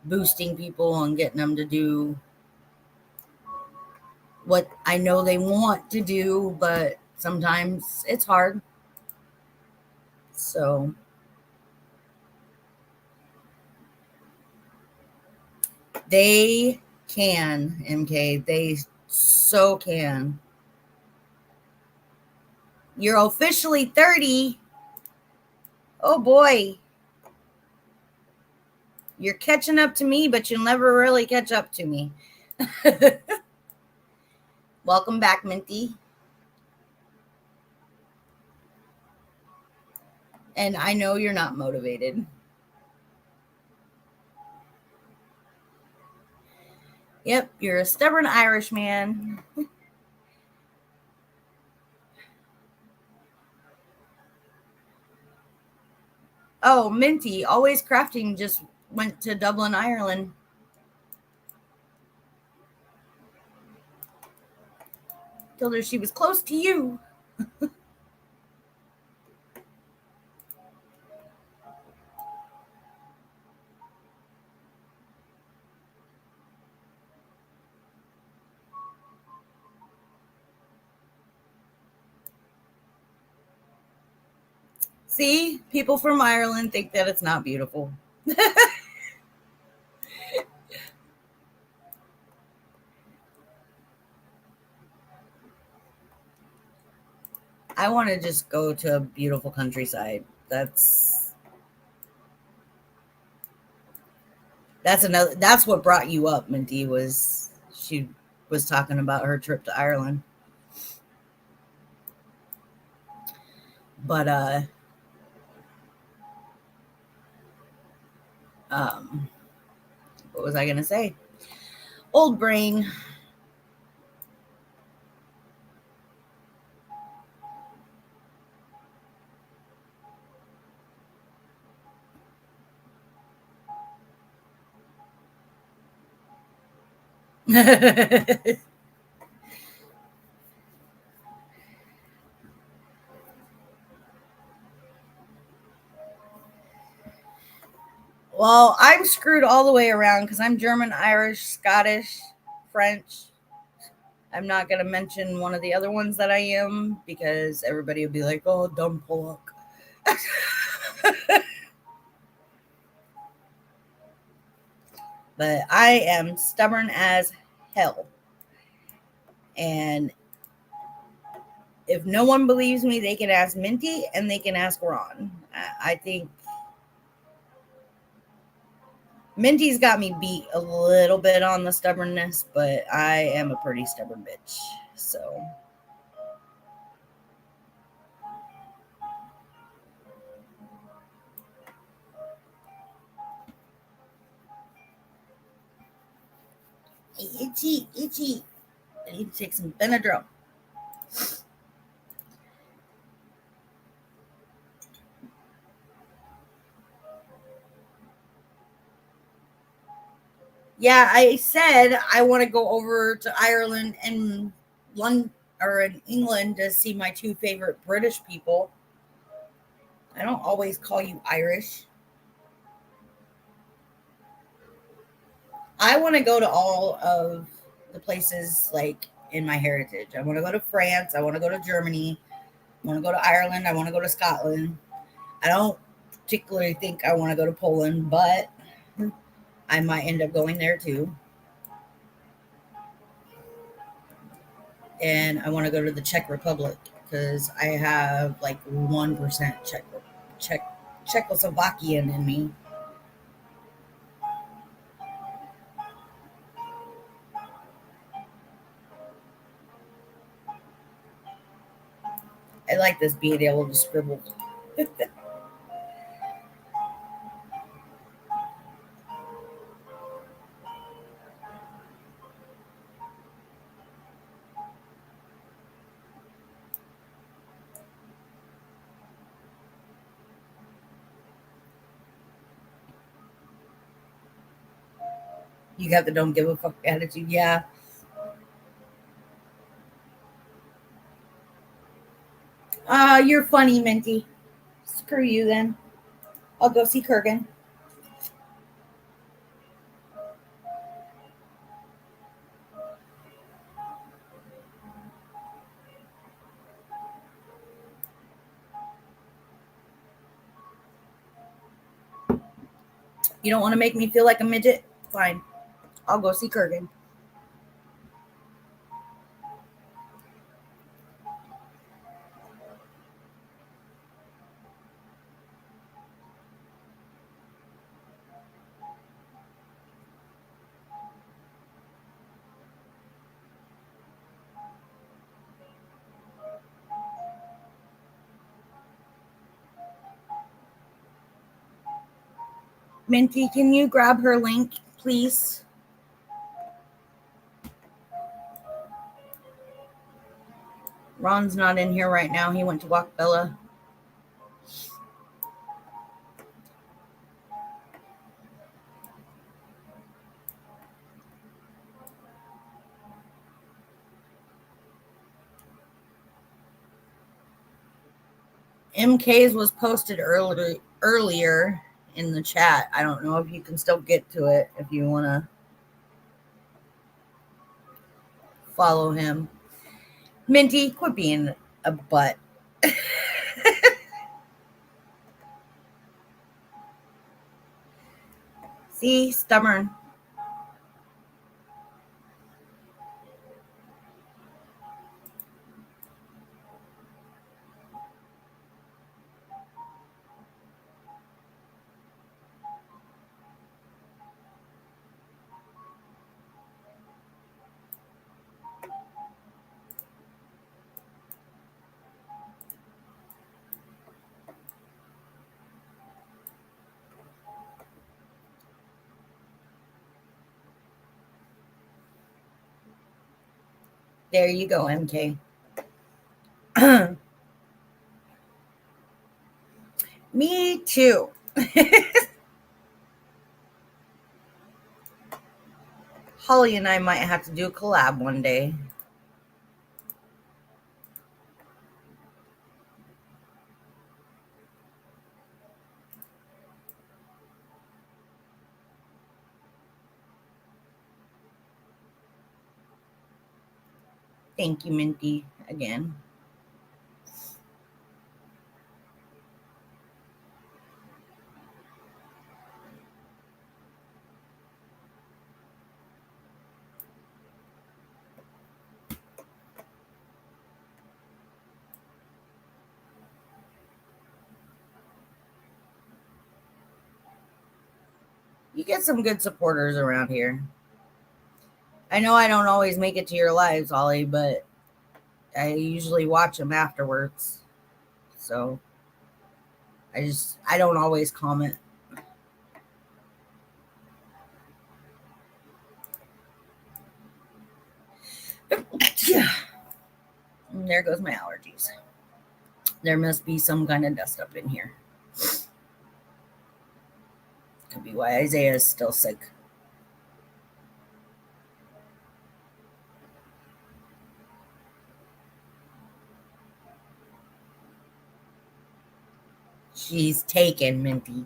boosting people and getting them to do what I know they want to do, but sometimes it's hard. So they can, MK. They so can. You're officially 30. Oh boy. You're catching up to me, but you'll never really catch up to me. Welcome back, Minty. And I know you're not motivated. Yep, you're a stubborn Irish man. Oh, Minty, Always Crafting just went to Dublin, Ireland. Told her she was close to you. See, people from Ireland think that it's not beautiful. I want to just go to a beautiful countryside. That's another. That's what brought you up, Minty. Was she was talking about her trip to Ireland? But what was I gonna say? Old brain. Well, I'm screwed all the way around because I'm German, Irish, Scottish, French. I'm not going to mention one of the other ones that I am because everybody would be like, oh, dumb Pollock. But I am stubborn as hell. And if no one believes me, they can ask Minty and they can ask Ron. I think Minty's got me beat a little bit on the stubbornness, but I am a pretty stubborn bitch. So itchy, itchy. I need to take some Benadryl. Yeah, I said I want to go over to Ireland and London or in England to see my two favorite British people. I don't always call you Irish. I want to go to all of the places like in my heritage. I want to go to France. I want to go to Germany. I want to go to Ireland. I want to go to Scotland. I don't particularly think I want to go to Poland, but I might end up going there too. And I want to go to the Czech Republic because I have like 1% Czechoslovakian in me. I like this being able to scribble. You got the don't give a fuck attitude. Yeah. You're funny, Minty. Screw you then. I'll go see Kurgan. You don't want to make me feel like a midget? Fine. I'll go see Kurgan. Minty, can you grab her link, please? Ron's not in here right now. He went to walk Bella. MK's was posted earlier in the chat. I don't know if you can still get to it if you want to follow him. Minty, quit being a butt. See, stubborn. There you go, MK. Me too. Holly and I might have to do a collab one day. Thank you, Minty, again. You get some good supporters around here. I know I don't always make it to your lives, Holly, but I usually watch them afterwards. So I don't always comment. And there goes my allergies. There must be some kind of dust up in here. Could be why Isaiah is still sick. She's taken, Minty.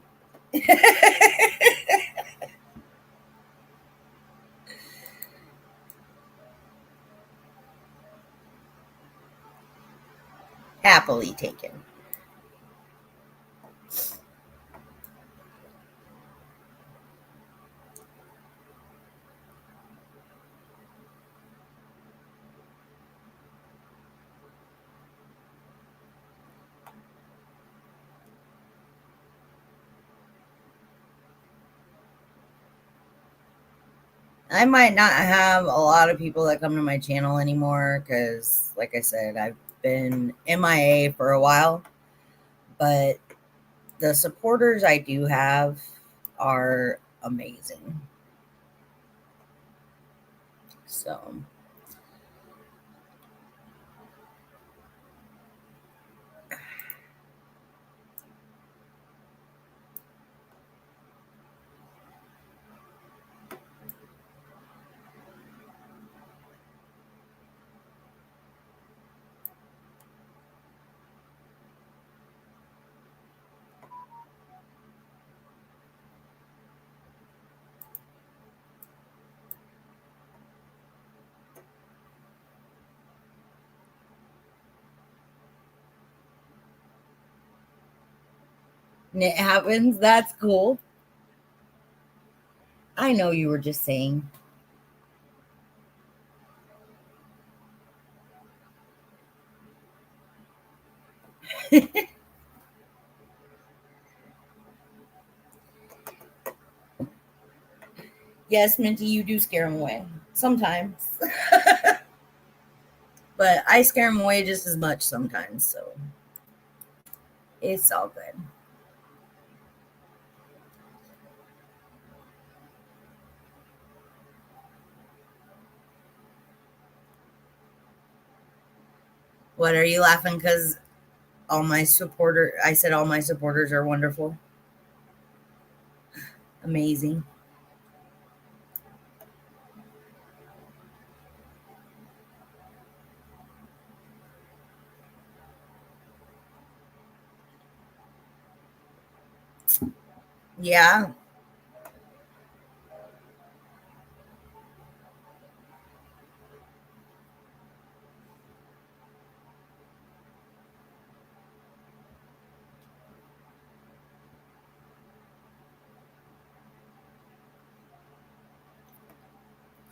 Happily taken. I might not have a lot of people that come to my channel anymore because, like I said, I've been MIA for a while. But the supporters I do have are amazing. So it happens. That's cool. I know you were just saying. Yes, Minty, you do scare them away sometimes. But I scare them away just as much sometimes. So it's all good. What are you laughing? Because I said all my supporters are wonderful, amazing. Yeah.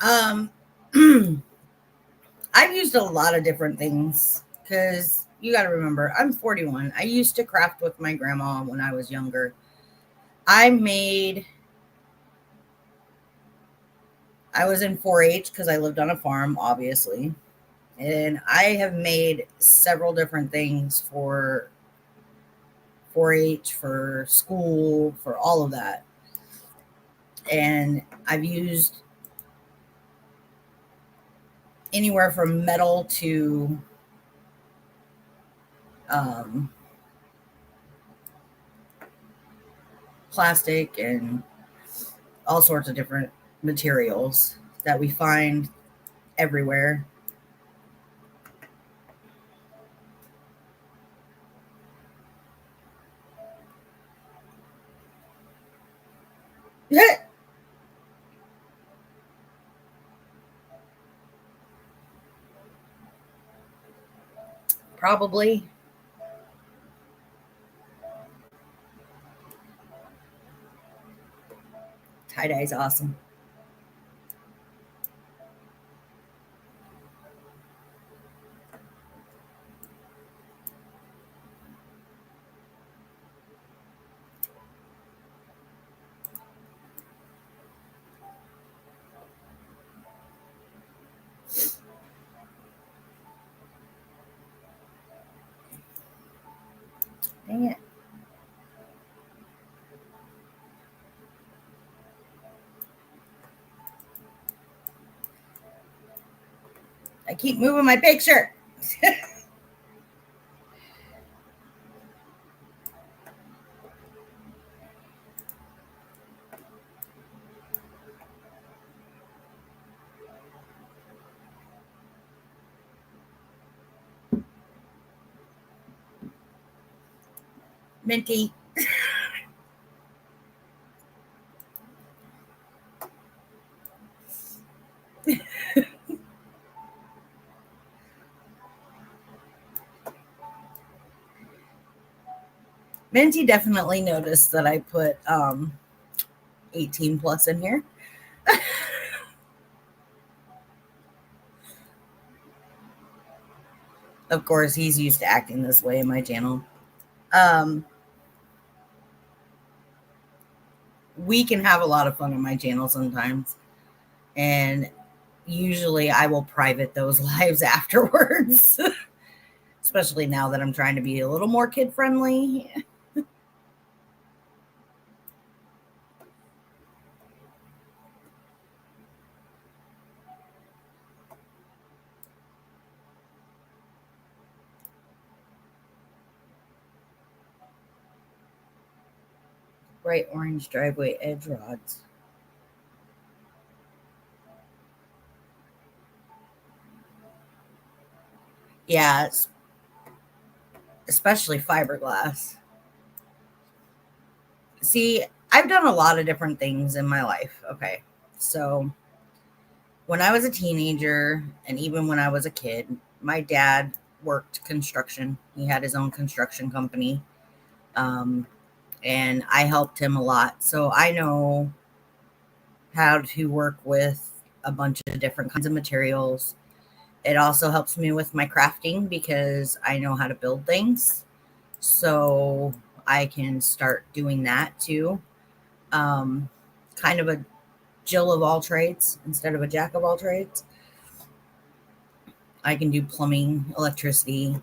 Um, I've used a lot of different things because you got to remember, I'm 41. I used to craft with my grandma when I was younger. I made, I was in 4 H because I lived on a farm, obviously. And I have made several different things for 4 H, for school, for all of that. And I've used anywhere from metal to um, plastic and all sorts of different materials that we find everywhere. Probably. Tie dye is awesome. Dang it. I keep moving my picture. Minty. Minty definitely noticed that I put 18 plus in here. Of course, he's used to acting this way in my channel. Um, we can have a lot of fun on my channel sometimes. And usually I will private those lives afterwards, especially now that I'm trying to be a little more kid friendly. Bright orange driveway edge rods. Yeah, especially fiberglass. See, I've done a lot of different things in my life. Okay. So when I was a teenager and even when I was a kid, my dad worked construction. He had his own construction company. Um, and I helped him a lot. So I know how to work with a bunch of different kinds of materials. It also helps me with my crafting because I know how to build things. So I can start doing that too. Um, kind of a Jill of all trades instead of a jack of all trades. I can do plumbing, electricity.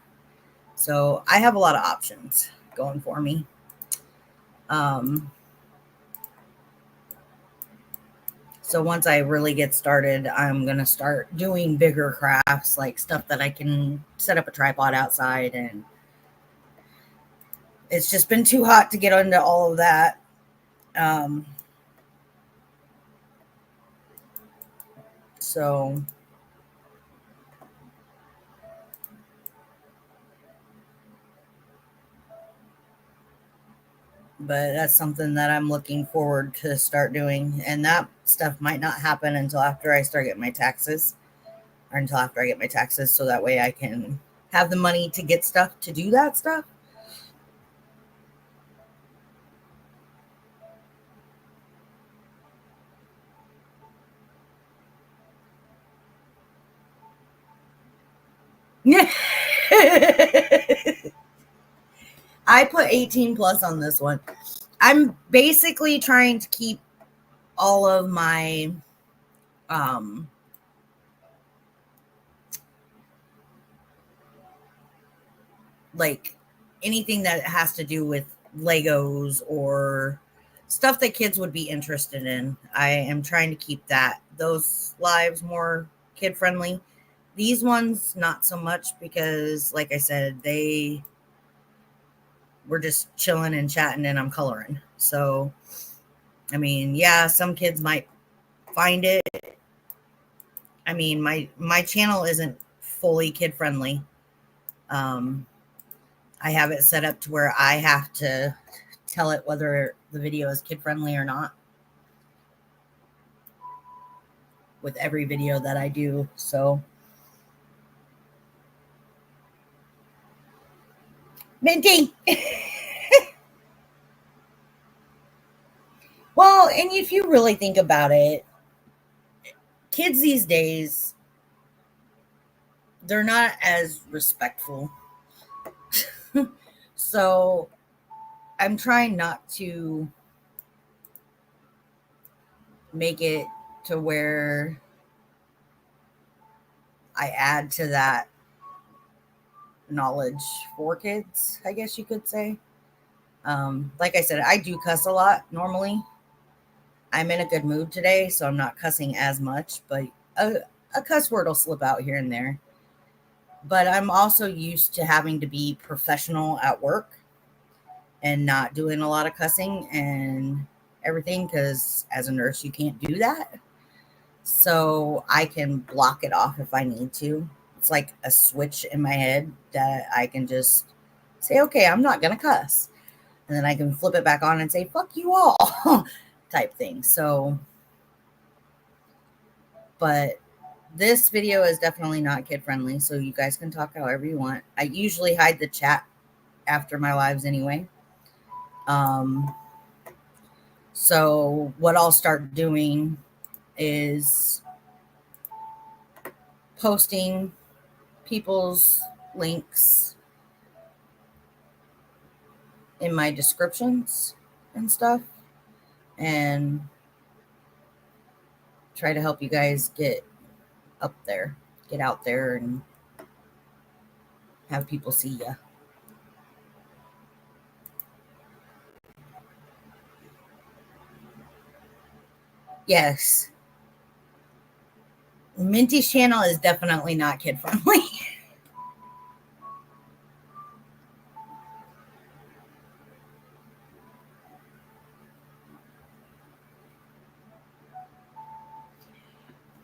So I have a lot of options going for me. Um, So once I really get started, I'm going to start doing bigger crafts, like stuff that I can set up a tripod outside. And it's just been too hot to get into all of that. So but that's something that I'm looking forward to start doing. And that stuff might not happen until after I start getting my taxes, or until after I get my taxes, so that way I can have the money to get stuff to do that stuff. I put 18 plus on this one. I'm basically trying to keep all of my like anything that has to do with Legos or stuff that kids would be interested in. I am trying to keep those lives more kid friendly. These ones not so much, because like I said, they were just chilling and chatting and I'm coloring. So I mean, yeah, some kids might find it. I mean, my channel isn't fully kid friendly. I have it set up to where I have to tell it whether the video is kid friendly or not with every video that I do. So Minty. Well, and if you really think about it, kids these days, they're not as respectful. So I'm trying not to make it to where I add to that knowledge for kids, I guess you could say. Like I said, I do cuss a lot normally. I'm in a good mood today, so I'm not cussing as much, but a cuss word will slip out here and there. But I'm also used to having to be professional at work and not doing a lot of cussing and everything, because as a nurse, you can't do that. So I can block it off if I need to. It's like a switch in my head that I can just say, okay, I'm not going to cuss. And then I can flip it back on and say, fuck you all type thing. So, but this video is definitely not kid friendly. So you guys can talk however you want. I usually hide the chat after my lives anyway. So what I'll start doing is posting people's links in my descriptions and stuff, and try to help you guys get up there, get out there, and have people see you. Yes. Minty's channel is definitely not kid friendly.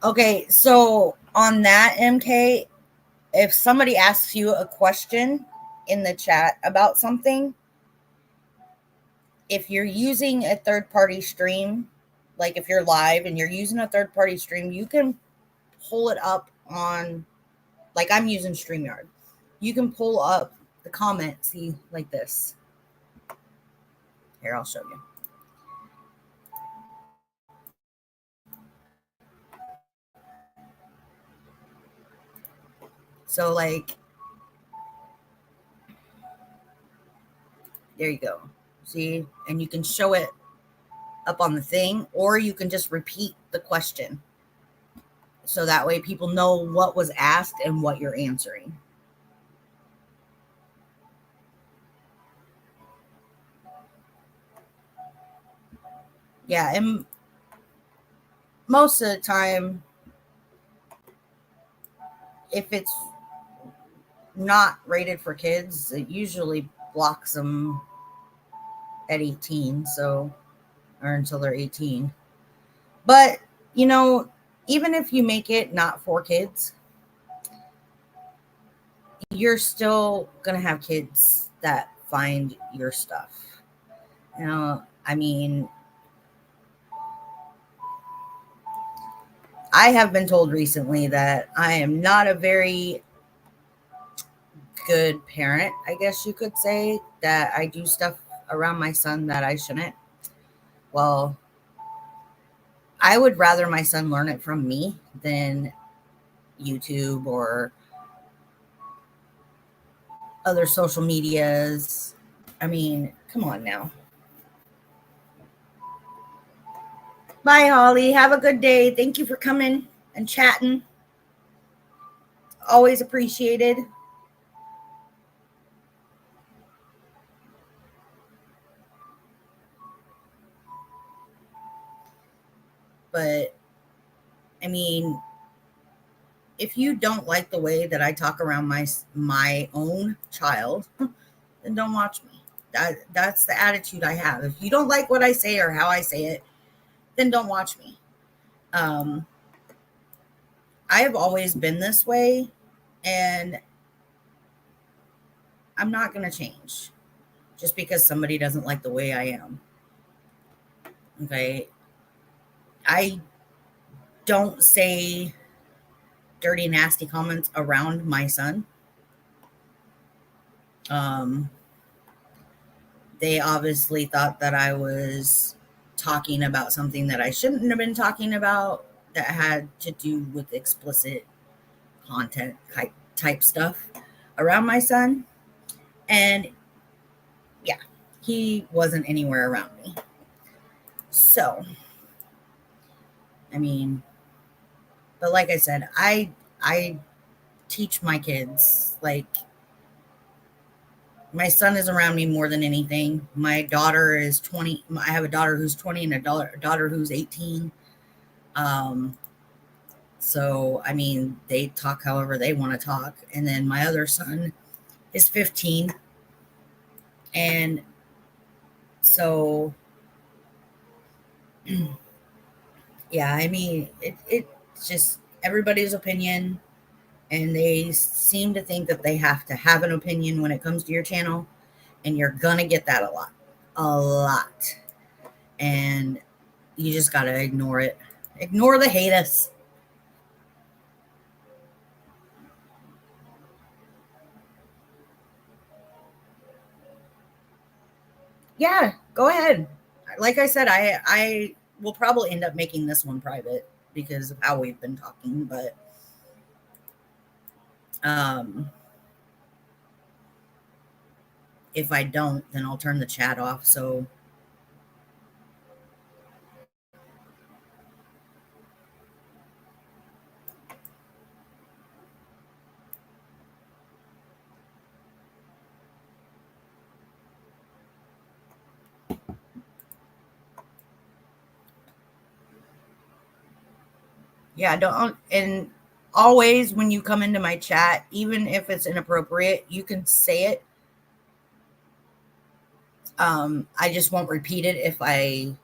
Okay, so on that, MK, if somebody asks you a question in the chat about something, if you're using a third party stream, like if you're live and you're using a third party stream, you can pull it up on, like I'm using StreamYard. You can pull up the comments, see, like this. Here, I'll show you. So, like, there you go. See? And you can show it up on the thing, or you can just repeat the question. So that way people know what was asked and what you're answering. Yeah, and most of the time, if it's not rated for kids, it usually blocks them at 18, so, or until they're 18. But, you know, even if you make it not for kids, you're still going to have kids that find your stuff. You know, I mean, I have been told recently that I am not a very good parent, I guess you could say, that I do stuff around my son that I shouldn't. Well, I would rather my son learn it from me than YouTube or other social medias. I mean, come on now. Bye, Holly. Have a good day. Thank you for coming and chatting. Always appreciated. But I mean, if you don't like the way that I talk around my own child, then don't watch me. That's the attitude I have. If you don't like what I say or how I say it, then don't watch me. Um, I have always been this way, and I'm not going to change just because somebody doesn't like the way I am. Okay. I don't say dirty, nasty comments around my son. Um, they obviously thought that I was talking about something that I shouldn't have been talking about that had to do with explicit content type stuff around my son. And yeah, he wasn't anywhere around me. So, I mean, but like I said, I teach my kids, like, my son is around me more than anything. My daughter is 20. I have a daughter who's 20 and a daughter who's 18. Um, so, I mean, they talk however they want to talk. And then my other son is 15. And so, yeah, I mean, it's just everybody's opinion. And they seem to think that they have to have an opinion when it comes to your channel. And you're going to get that a lot. A lot. And you just got to ignore it. Ignore the haters. Yeah, go ahead. Like I said, I will probably end up making this one private because of how we've been talking, but um if I don't, then I'll turn the chat off. So yeah, don't. And always when you come into my chat, even if it's inappropriate, you can say it. I just won't repeat it if I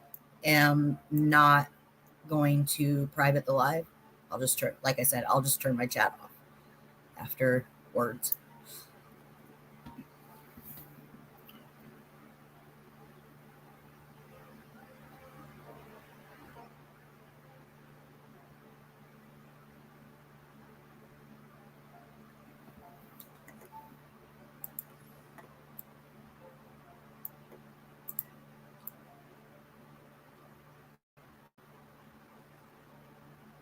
am not going to private the live. I'll just turn, like I said, I'll just turn my chat off afterwards.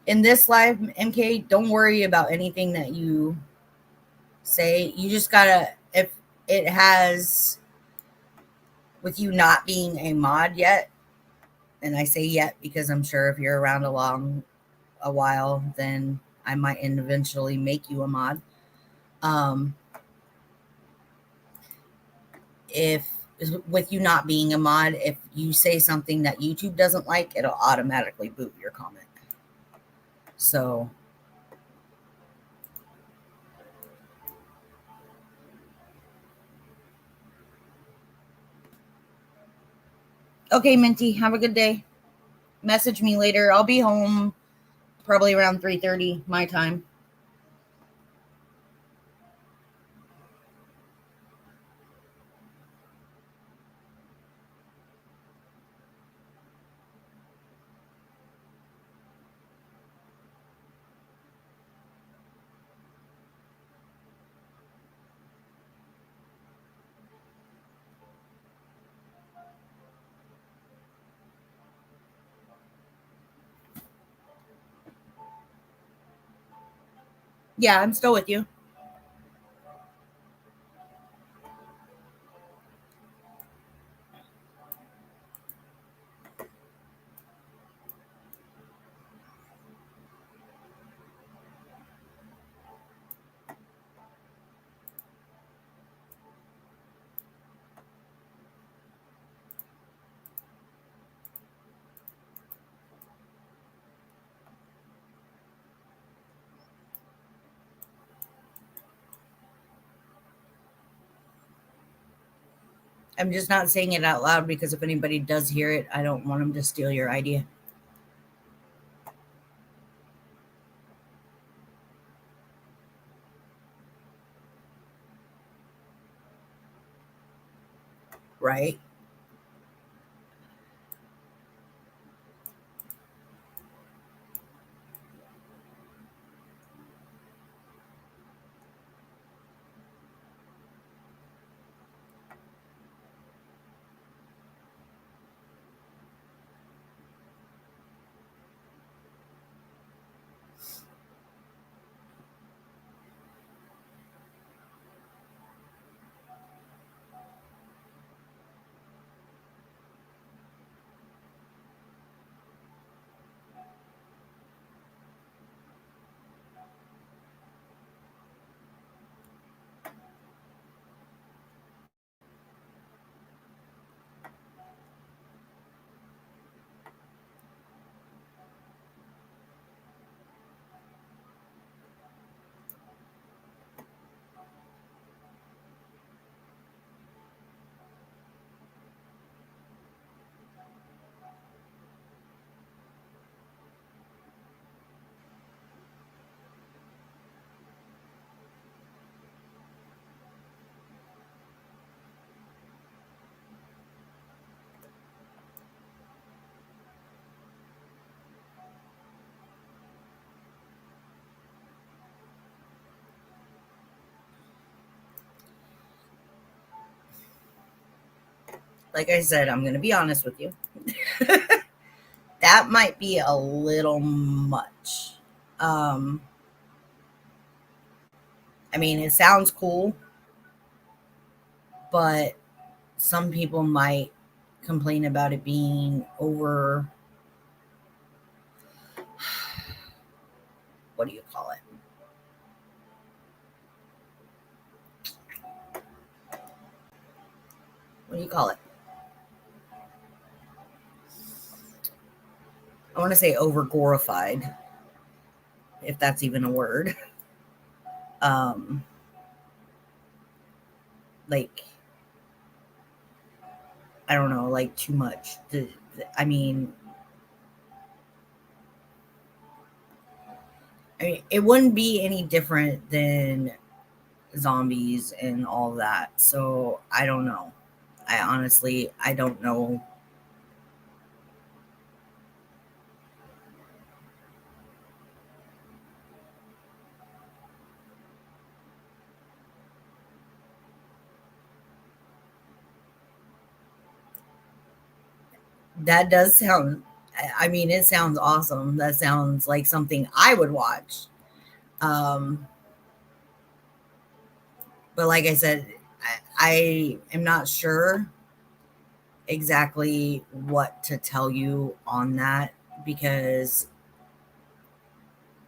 In this live, MK, don't worry about anything that you say. You just gotta, if it has, with you not being a mod yet, and I say yet because I'm sure if you're around a while, then I might eventually make you a mod. If with you not being a mod, if you say something that YouTube doesn't like, it'll automatically boot your comment. So okay, Minty, have a good day. Message me later. I'll be home probably around 3:30 my time. Yeah, I'm still with you. I'm just not saying it out loud because if anybody does hear it, I don't want them to steal your idea. Right? Like I said, I'm going to be honest with you. That might be a little much. Um, I mean, it sounds cool, but some people might complain about it being over. What do you call it? What do you call it? I want to say over glorified, if that's even a word. Um, like, I don't know, like too much. I mean, it wouldn't be any different than zombies and all that. So I don't know. I don't know. That does sound, I mean, it sounds awesome. That sounds like something I would watch. Um, but like I said, I am not sure exactly what to tell you on that because,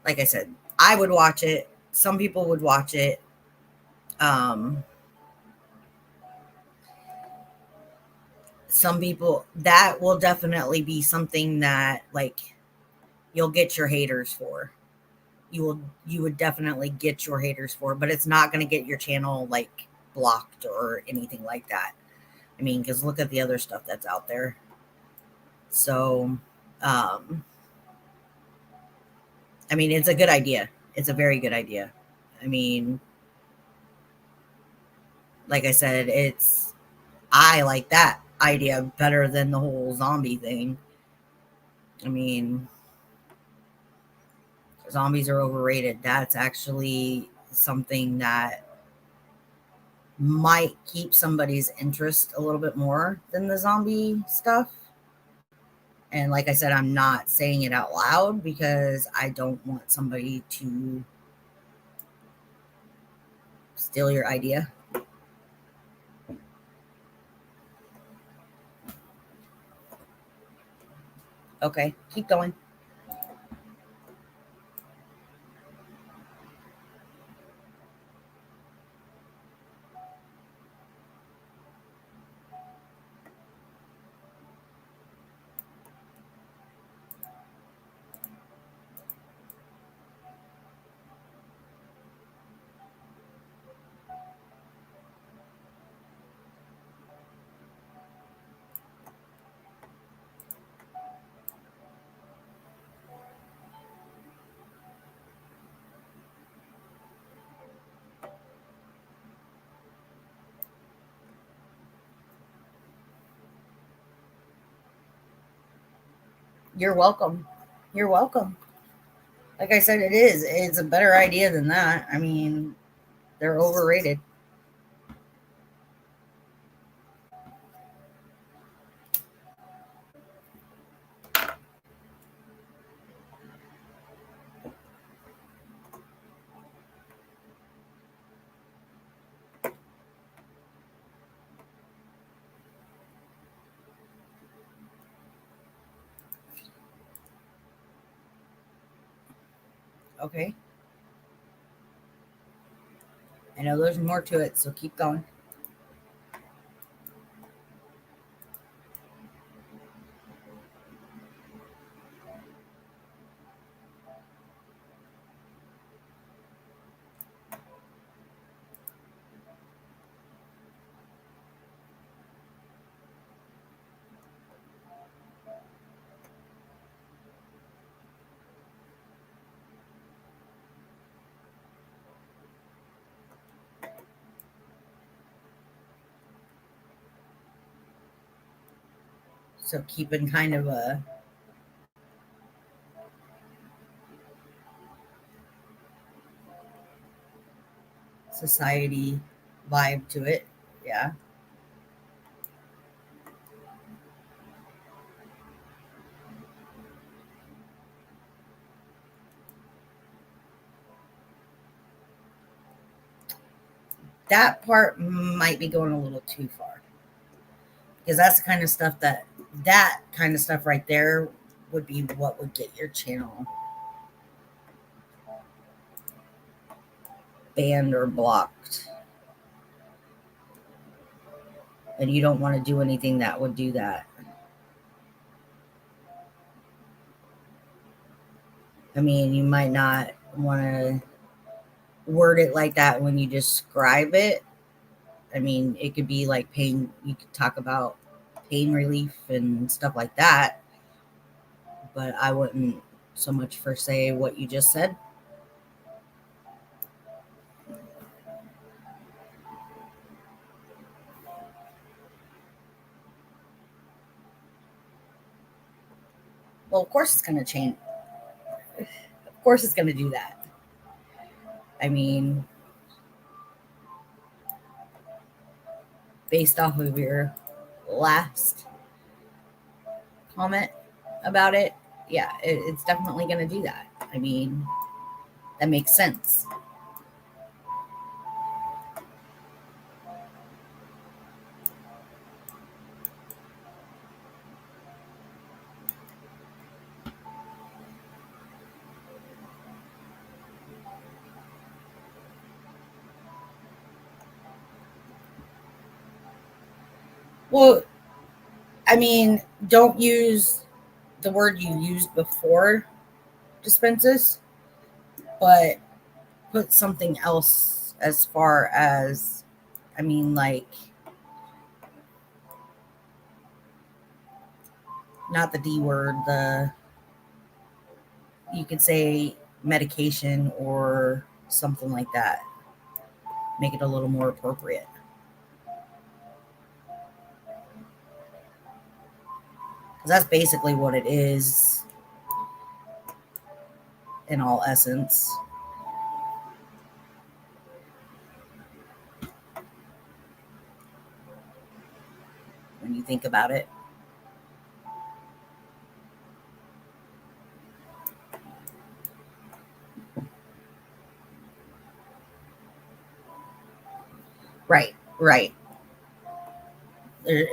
like I said, I would watch it. Some people would watch it. Um, some people, that will definitely be something that like you'll get your haters for. you would definitely get your haters for, but it's not going to get your channel like blocked or anything like that. I mean, because look at the other stuff that's out there. So, um, I mean, it's a good idea. It's a very good idea. I mean, like I said, I like that idea better than the whole zombie thing. I mean, zombies are overrated. That's actually something that might keep somebody's interest a little bit more than the zombie stuff. And like I said, I'm not saying it out loud because I don't want somebody to steal your idea. Okay, keep going. You're welcome. You're welcome. Like I said, it is. It's a better idea than that. I mean, they're overrated. Okay. I know there's more to it, so keep going. So keeping kind of a society vibe to it. Yeah. That part might be going a little too far because that's the kind of stuff that kind of stuff right there would be what would get your channel banned or blocked. And you don't want to do anything that would do that. I mean, you might not want to word it like that when you describe it. I mean, it could be like pain, you could talk about pain relief and stuff like that, but I wouldn't so much for say what you just said. Well, of course it's going to change. Of course it's going to do that. I mean, based off of your last comment about it, yeah, it's definitely going to do that. I mean, that makes sense. Well, I mean, don't use the word you used before dispenses. but put something else as far as, I mean, like, not the D word, you could say medication or something like that. Make it a little more appropriate. Because that's basically what it is in all essence. When you think about it. Right, right. There,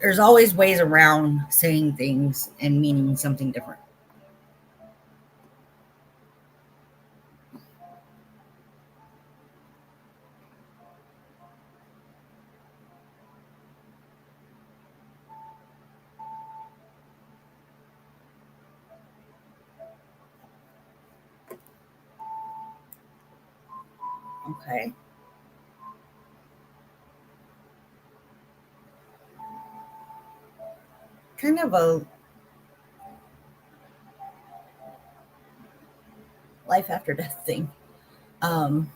there's always ways around saying things and meaning something different. Okay. Kind of a life after death thing. Um,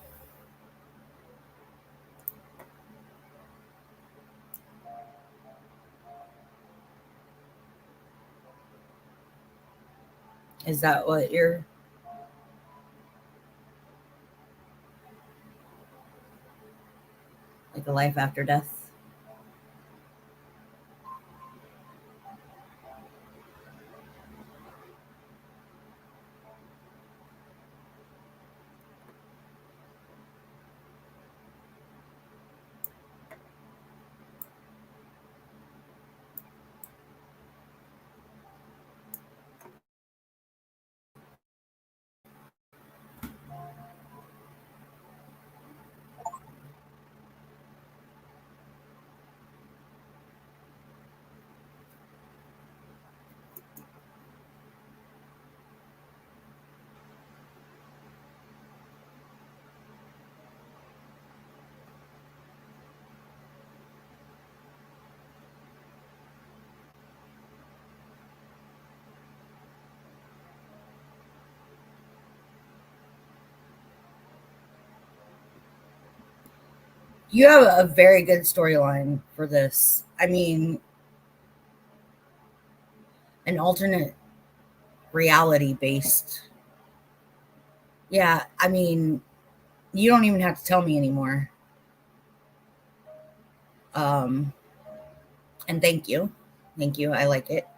is that what you're like, a life after death? You have a very good storyline for this. I mean, an alternate reality based. Yeah, I mean, you don't even have to tell me anymore. Um, and thank you. Thank you. I like it.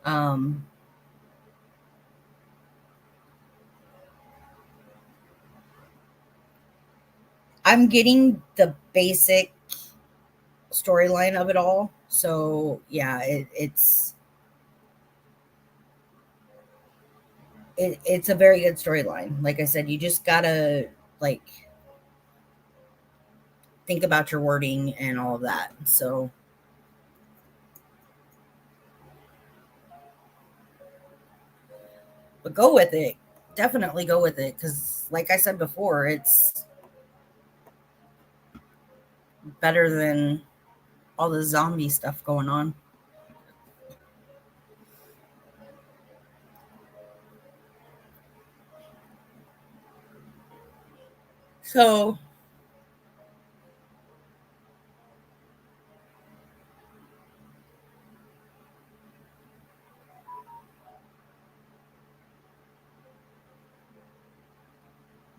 Um, I'm getting the basic storyline of it all. So yeah, it's a very good storyline. Like I said, you just gotta like think about your wording and all of that. So, but go with it. Definitely go with it because, like I said before, it's better than all the zombie stuff going on. So,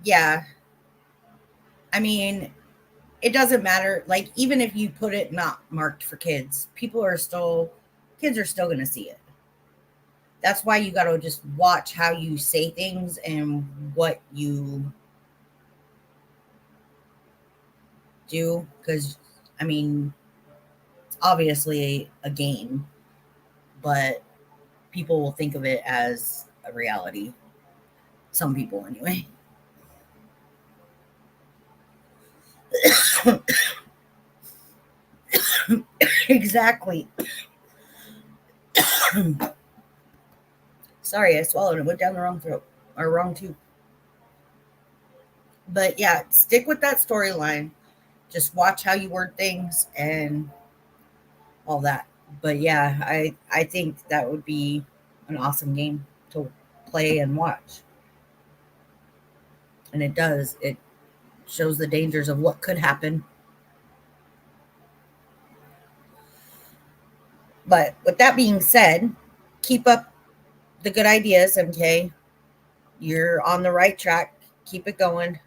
yeah, I mean, it doesn't matter. Like, even if you put it not marked for kids, kids are still going to see it. That's why you got to just watch how you say things and what you do. Because, I mean, it's obviously a game, but people will think of it as a reality. Some people, anyway. Exactly. Sorry, I swallowed. It went down the wrong throat. are wrong too. But yeah, stick with that storyline. Just watch how you word things and all that. But yeah, I think that would be an awesome game to play and watch. And it does. It shows the dangers of what could happen. But with that being said, keep up the good ideas, MK. You're on the right track. Keep it going.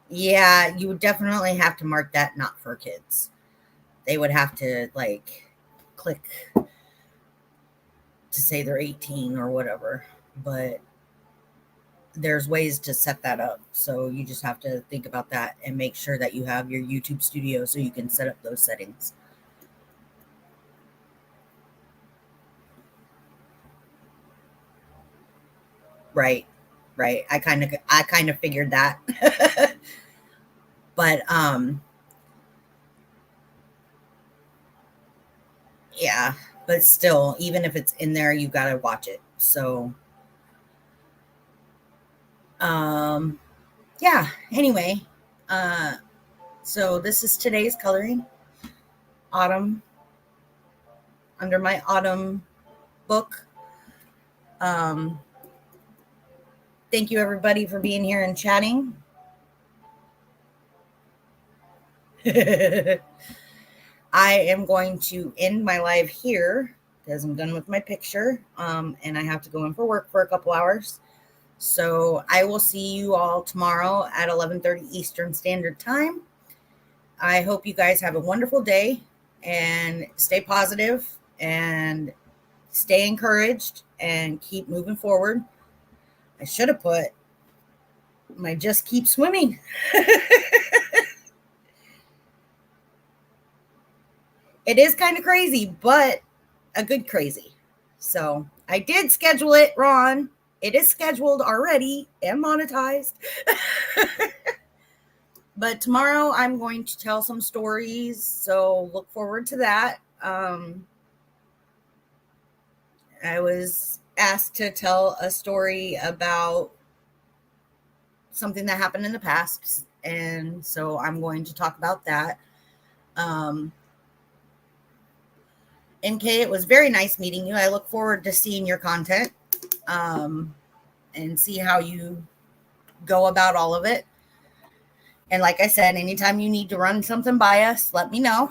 Yeah, you would definitely have to mark that not for kids. They would have to like click to say they're 18 or whatever. But there's ways to set that up. So you just have to think about that and make sure that you have your YouTube studio so you can set up those settings. Right. Right. I kind of figured that. But yeah, but still, even if it's in there, you got to watch it. So um yeah, anyway, uh so this is today's coloring autumn under my autumn book. Um thank you everybody for being here and chatting. I am going to end my live here because I'm done with my picture. And I have to go in for work for a couple hours. So I will see you all tomorrow at 11:30 Eastern Standard Time. I hope you guys have a wonderful day and stay positive and stay encouraged and keep moving forward. I should have put my just keep swimming. It is kind of crazy, but a good crazy. So I did schedule it, Ron. It is scheduled already and monetized. But tomorrow I'm going to tell some stories. So look forward to that. I was asked to tell a story about something that happened in the past. And so I'm going to talk about that. NK, it was very nice meeting you. I look forward to seeing your content and see how you go about all of it. And like I said, anytime you need to run something by us, let me know.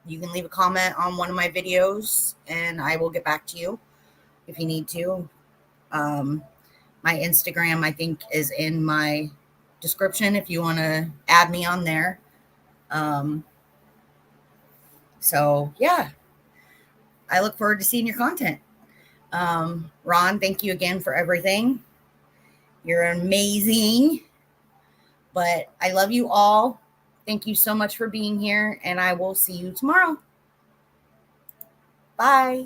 You can leave a comment on one of my videos and I will get back to you if you need to. My Instagram, I think, is in my description if you want to add me on there. So, yeah, I look forward to seeing your content. Ron, thank you again for everything. You're amazing. But I love you all. Thank you so much for being here, and I will see you tomorrow. Bye.